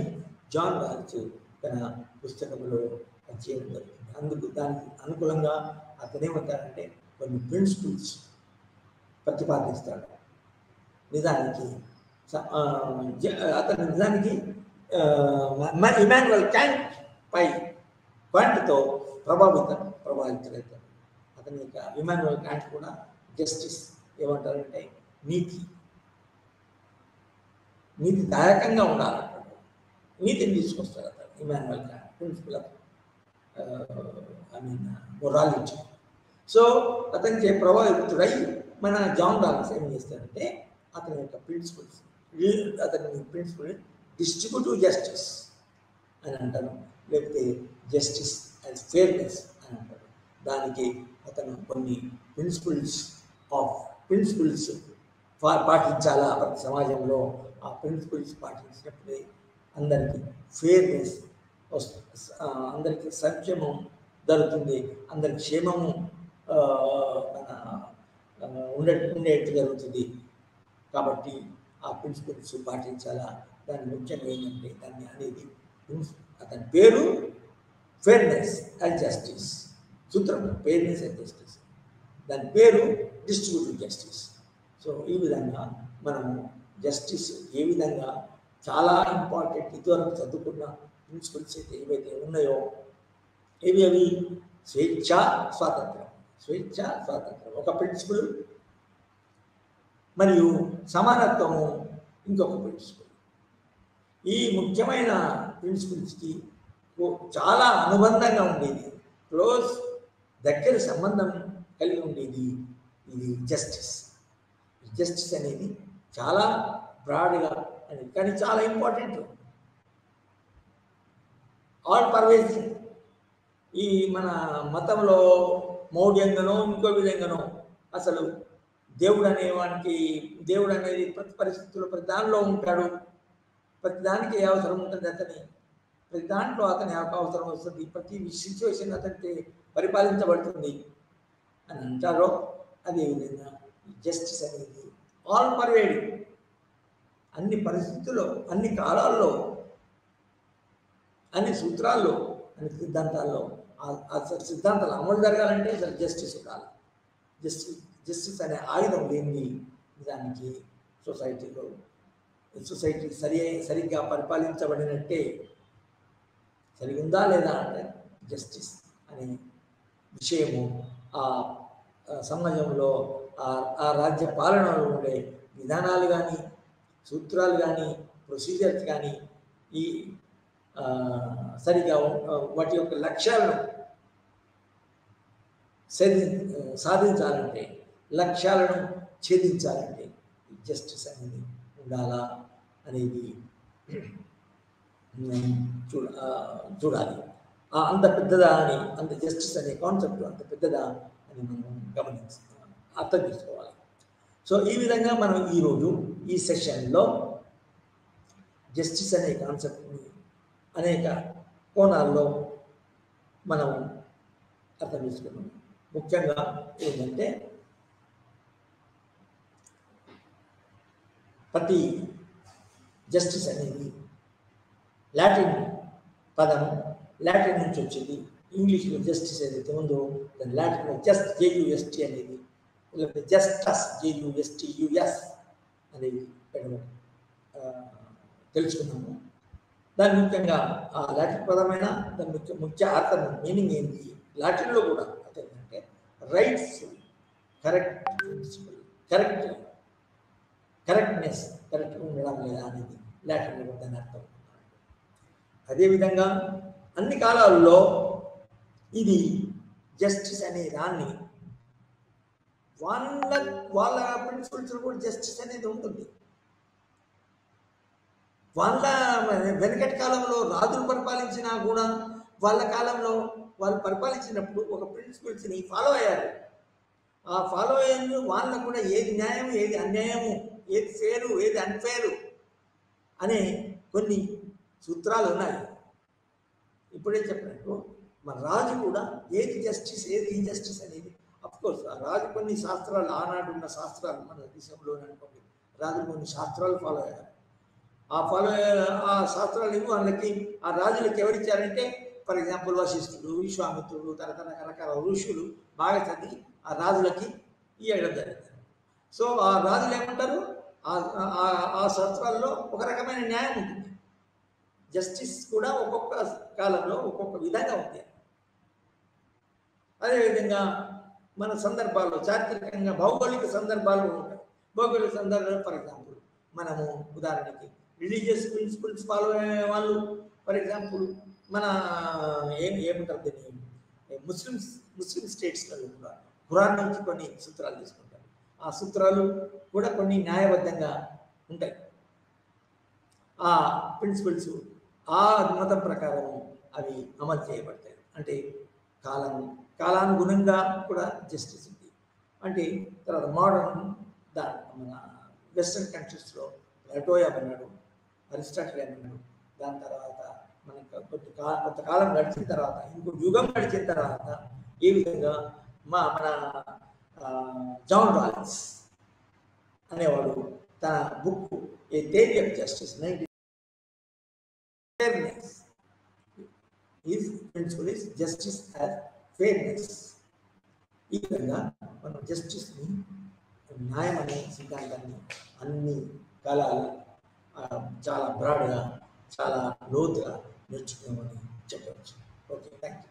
Speaker 1: జాన్ రాల్స్ తన పుస్తకంలో చేయడం జరుగుతుంది. దానికి అనుకూలంగా అతను ఏమంటారంటే కొన్ని ప్రిన్సిపల్స్ ప్రతిపాదిస్తాడు. నిజానికి అతను ఇమాన్యుయల్ క్యాంట్తో ప్రభావితులవుతాడు. అతని యొక్క ఇమాన్యుయల్ క్యాంట్ కూడా జస్టిస్ ఏమంటారంటే నీతిదాయకంగా ఉండాలంటాడు. నీతిని తీసుకొస్తాడు అతను Immanuel Kant, principle of morality. So అతనికి ప్రభావితుడై మన జాన్ రాల్స్ ఏం చేస్తాడంటే అతని యొక్క ప్రిన్సిపల్ డిస్ట్రిబ్యూటివ్ జస్టిస్ అని అంటారు, లేకపోతే జస్టిస్ అండ్ ఫెయిర్నెస్ అని అంటారు. దానికి అతను కొన్ని ప్రిన్సిపల్స్ పాటించాలా ప్రతి సమాజంలో. ఆ ప్రిన్సిపల్స్ పాటించినప్పుడే అందరికీ ఫెయిర్నెస్ అందరికీ సంక్షేమం జరుగుతుంది, అందరికి క్షేమము ఉండేట్టు జరుగుతుంది. కాబట్టి ఆ ప్రిన్సిపల్స్ పాటించాలా. దాని ముఖ్యంగా ఏంటంటే దాన్ని అనేది అతని పేరు ఫెయిర్నెస్ అండ్ జస్టిస్, సూత్రం ఫెయిర్నెస్ అండ్ జస్టిస్, దాని పేరు డిస్ట్రిబ్యూటివ్ జస్టిస్. సో ఈ విధంగా మనము జస్టిస్ ఏ విధంగా చాలా ఇంపార్టెంట్ ఇదివరకు చదువుకున్న ప్రిన్సిపల్స్ అయితే ఏవైతే ఉన్నాయో అవి స్వేచ్ఛ స్వాతంత్రం ఒక ప్రిన్సిపల్, మరియు సమానత్వము ఇంకొక ప్రిన్సిపల్. ఈ ముఖ్యమైన ప్రిన్సిపల్స్కి చాలా అనుబంధంగా ఉండేది, క్లోజ్ దగ్గర సంబంధం కలిగి ఉండేది ఇది జస్టిస్. జస్టిస్ అనేది చాలా బ్రాడ్గా అనేది, కానీ చాలా ఇంపార్టెంట్, ఆల్ పర్వేజింగ్. ఈ మన మతంలో మౌఢ్యంగానో ఇంకో విధంగానో అసలు దేవుడు అనేది ప్రతి పరిస్థితుల్లో ప్రతి దానిలో ఉంటాడు, ప్రతి దానికి ఏ అవసరం ఉంటుంది, ప్రతి దాంట్లో అతని అవసరం వస్తుంది, ప్రతి సిచ్యువేషన్ అతనికి పరిపాలించబడుతుంది అని అంటారో అదేవిధంగా జస్టిస్ అనేది ఆల్ పర్వేడింగ్, అన్ని పరిస్థితుల్లో, అన్ని కాలాల్లో, అన్ని సూత్రాల్లో, అన్ని సిద్ధాంతాల్లో సిద్ధాంతాలు అమలు జరగాలంటే అసలు జస్టిస్ ఉండాలి. జస్టిస్ అనే ఆయుధం లేని దానికి సొసైటీ సరిగ్గా పరిపాలించబడినట్టే కలిగి ఉందా లేదా అంటే జస్టిస్ అనే విషయము ఆ సమాజంలో ఆ రాజ్య పాలనలో ఉండే విధానాలు కానీ సూత్రాలు కానీ ప్రొసీజర్స్ కానీ ఈ సరిగా వాటి యొక్క లక్ష్యాలను సాధించాలంటే లక్ష్యాలను ఛేదించాలంటే జస్టిస్ అనేది ఉండాలా అనేది చూడాలి. అంత పెద్దదా అని, అంత జస్టిస్ అనే కాన్సెప్ట్ అంత పెద్దదా అని మనం అర్థం చేసుకోవాలి. సో ఈ విధంగా మనం ఈరోజు ఈ సెషన్లో జస్టిస్ అనే కాన్సెప్ట్ని అనేక కోణాల్లో మనం అర్థం చేసుకున్నాం. ముఖ్యంగా ఏంటంటే ప్రతి జస్టిస్ అనేది లాటిన్ పదం, లాటిన్ నుంచి వచ్చింది. ఇంగ్లీష్లో జస్టిస్ ఏదైతే ఉందో దాని లాటిన్లో జస్ట్ జేయుఎస్టీ అనేది, లేకపోతే జస్టస్ జేయుఎస్టీయుఎస్ అనేది తెలుసుకున్నాము. దాని ముఖ్యంగా ఆ లాటిన్ పదమైన దాని ముఖ్య అర్థం మీనింగ్ ఏంటి, లాటిన్లో కూడా అదేంటంటే రైట్స్, కరెక్ట్నెస్, కరెక్ట్గా ఉండడం లేదా అనేది లాటిన్లో దాని అర్థం. అదేవిధంగా అన్ని కాలాల్లో ఇది జస్టిస్ అనే దాన్ని వాళ్ళ ప్రిన్సిపల్స్ కూడా జస్టిస్ అనేది ఉంటుంది. వాళ్ళ వెనకటి కాలంలో రాజులు పరిపాలించినా కూడా వాళ్ళ కాలంలో వాళ్ళు పరిపాలించినప్పుడు ఒక ప్రిన్సిపల్స్ని ఫాలో అయ్యారు. ఆ ఫాలో అయ్యేందుకు వాళ్ళకు కూడా ఏది న్యాయం, ఏది అన్యాయము, ఏది ఫేరు, ఏది అన్ఫేరు అనే కొన్ని సూత్రాలు ఉన్నాయి. ఇప్పుడే చెప్పినట్టు మన రాజు కూడా ఏది జస్టిస్, ఏది ఇన్జస్టిస్ అనేది అఫ్కోర్స్ ఆ రాజు కొన్ని శాస్త్రాలు, ఆనాడు ఉన్న శాస్త్రాలు మన దేశంలో అనుకోండి, రాజు కొన్ని శాస్త్రాలు ఫాలో అయ్యారు. ఆ శాస్త్రాలు ఏమో వాళ్ళకి ఆ రాజులకు ఎవరిచ్చారంటే, ఫర్ ఎగ్జాంపుల్ వశిష్ఠుడు, విశ్వామిత్రుడు, రకరకాల ఋషులు బాగా చదివి ఆ రాజులకి ఇవ్వడం జరిగింది. సో ఆ రాజులు ఏమంటారు, ఆ శాస్త్రాల్లో ఒక రకమైన న్యాయం ఉంటుంది. జస్టిస్ కూడా ఒక్కొక్క కాలంలో ఒక్కొక్క విధంగా ఉంది. అదేవిధంగా మన సందర్భాల్లో చారిత్రకంగా భౌగోళిక సందర్భాలు ఉంటాయి. భౌగోళిక సందర్భాలు ఫర్ ఎగ్జాంపుల్ మనము ఉదాహరణకి రిలీజియస్ ప్రిన్సిపల్స్ ఫాలో అయ్యే వాళ్ళు, ఫర్ ఎగ్జాంపుల్ మన ఏమంటారు దీన్ని, ముస్లిం స్టేట్స్లలో కూడా ఖురాన్ నుంచి కొన్ని సూత్రాలు తీసుకుంటారు. ఆ సూత్రాలు కూడా కొన్ని న్యాయబద్ధంగా ఉంటాయి. ఆ ప్రిన్సిపల్స్ ఆ మతం ప్రకారం అవి అమలు చేయబడతాయి. అంటే కాలానుగుణంగా కూడా జస్టిస్ ఉంది. అంటే తర్వాత మోడర్న్ మన వెస్ట్రన్ కంట్రీస్లో ప్లాటో ఏమన్నాడు, అరిస్టాటిల్ ఏమన్నాడు, దాని తర్వాత మనకు కొంతకాలం గడిచిన తర్వాత, ఇంకో యుగం గడిచిన తర్వాత ఏ విధంగా మన జాన్ రాలిన్స్ అనేవాడు తన book A theory of justice, fairness. His principle is justice as fairness. ఈ విధంగా మనం జస్టిస్ని, న్యాయం అనే సిద్ధాంతాన్ని అన్ని కాలాలు చాలా బ్రాడ్గా, చాలా లోతుగా నేర్చుకున్నామని చెప్పవచ్చు. Okay, thank you.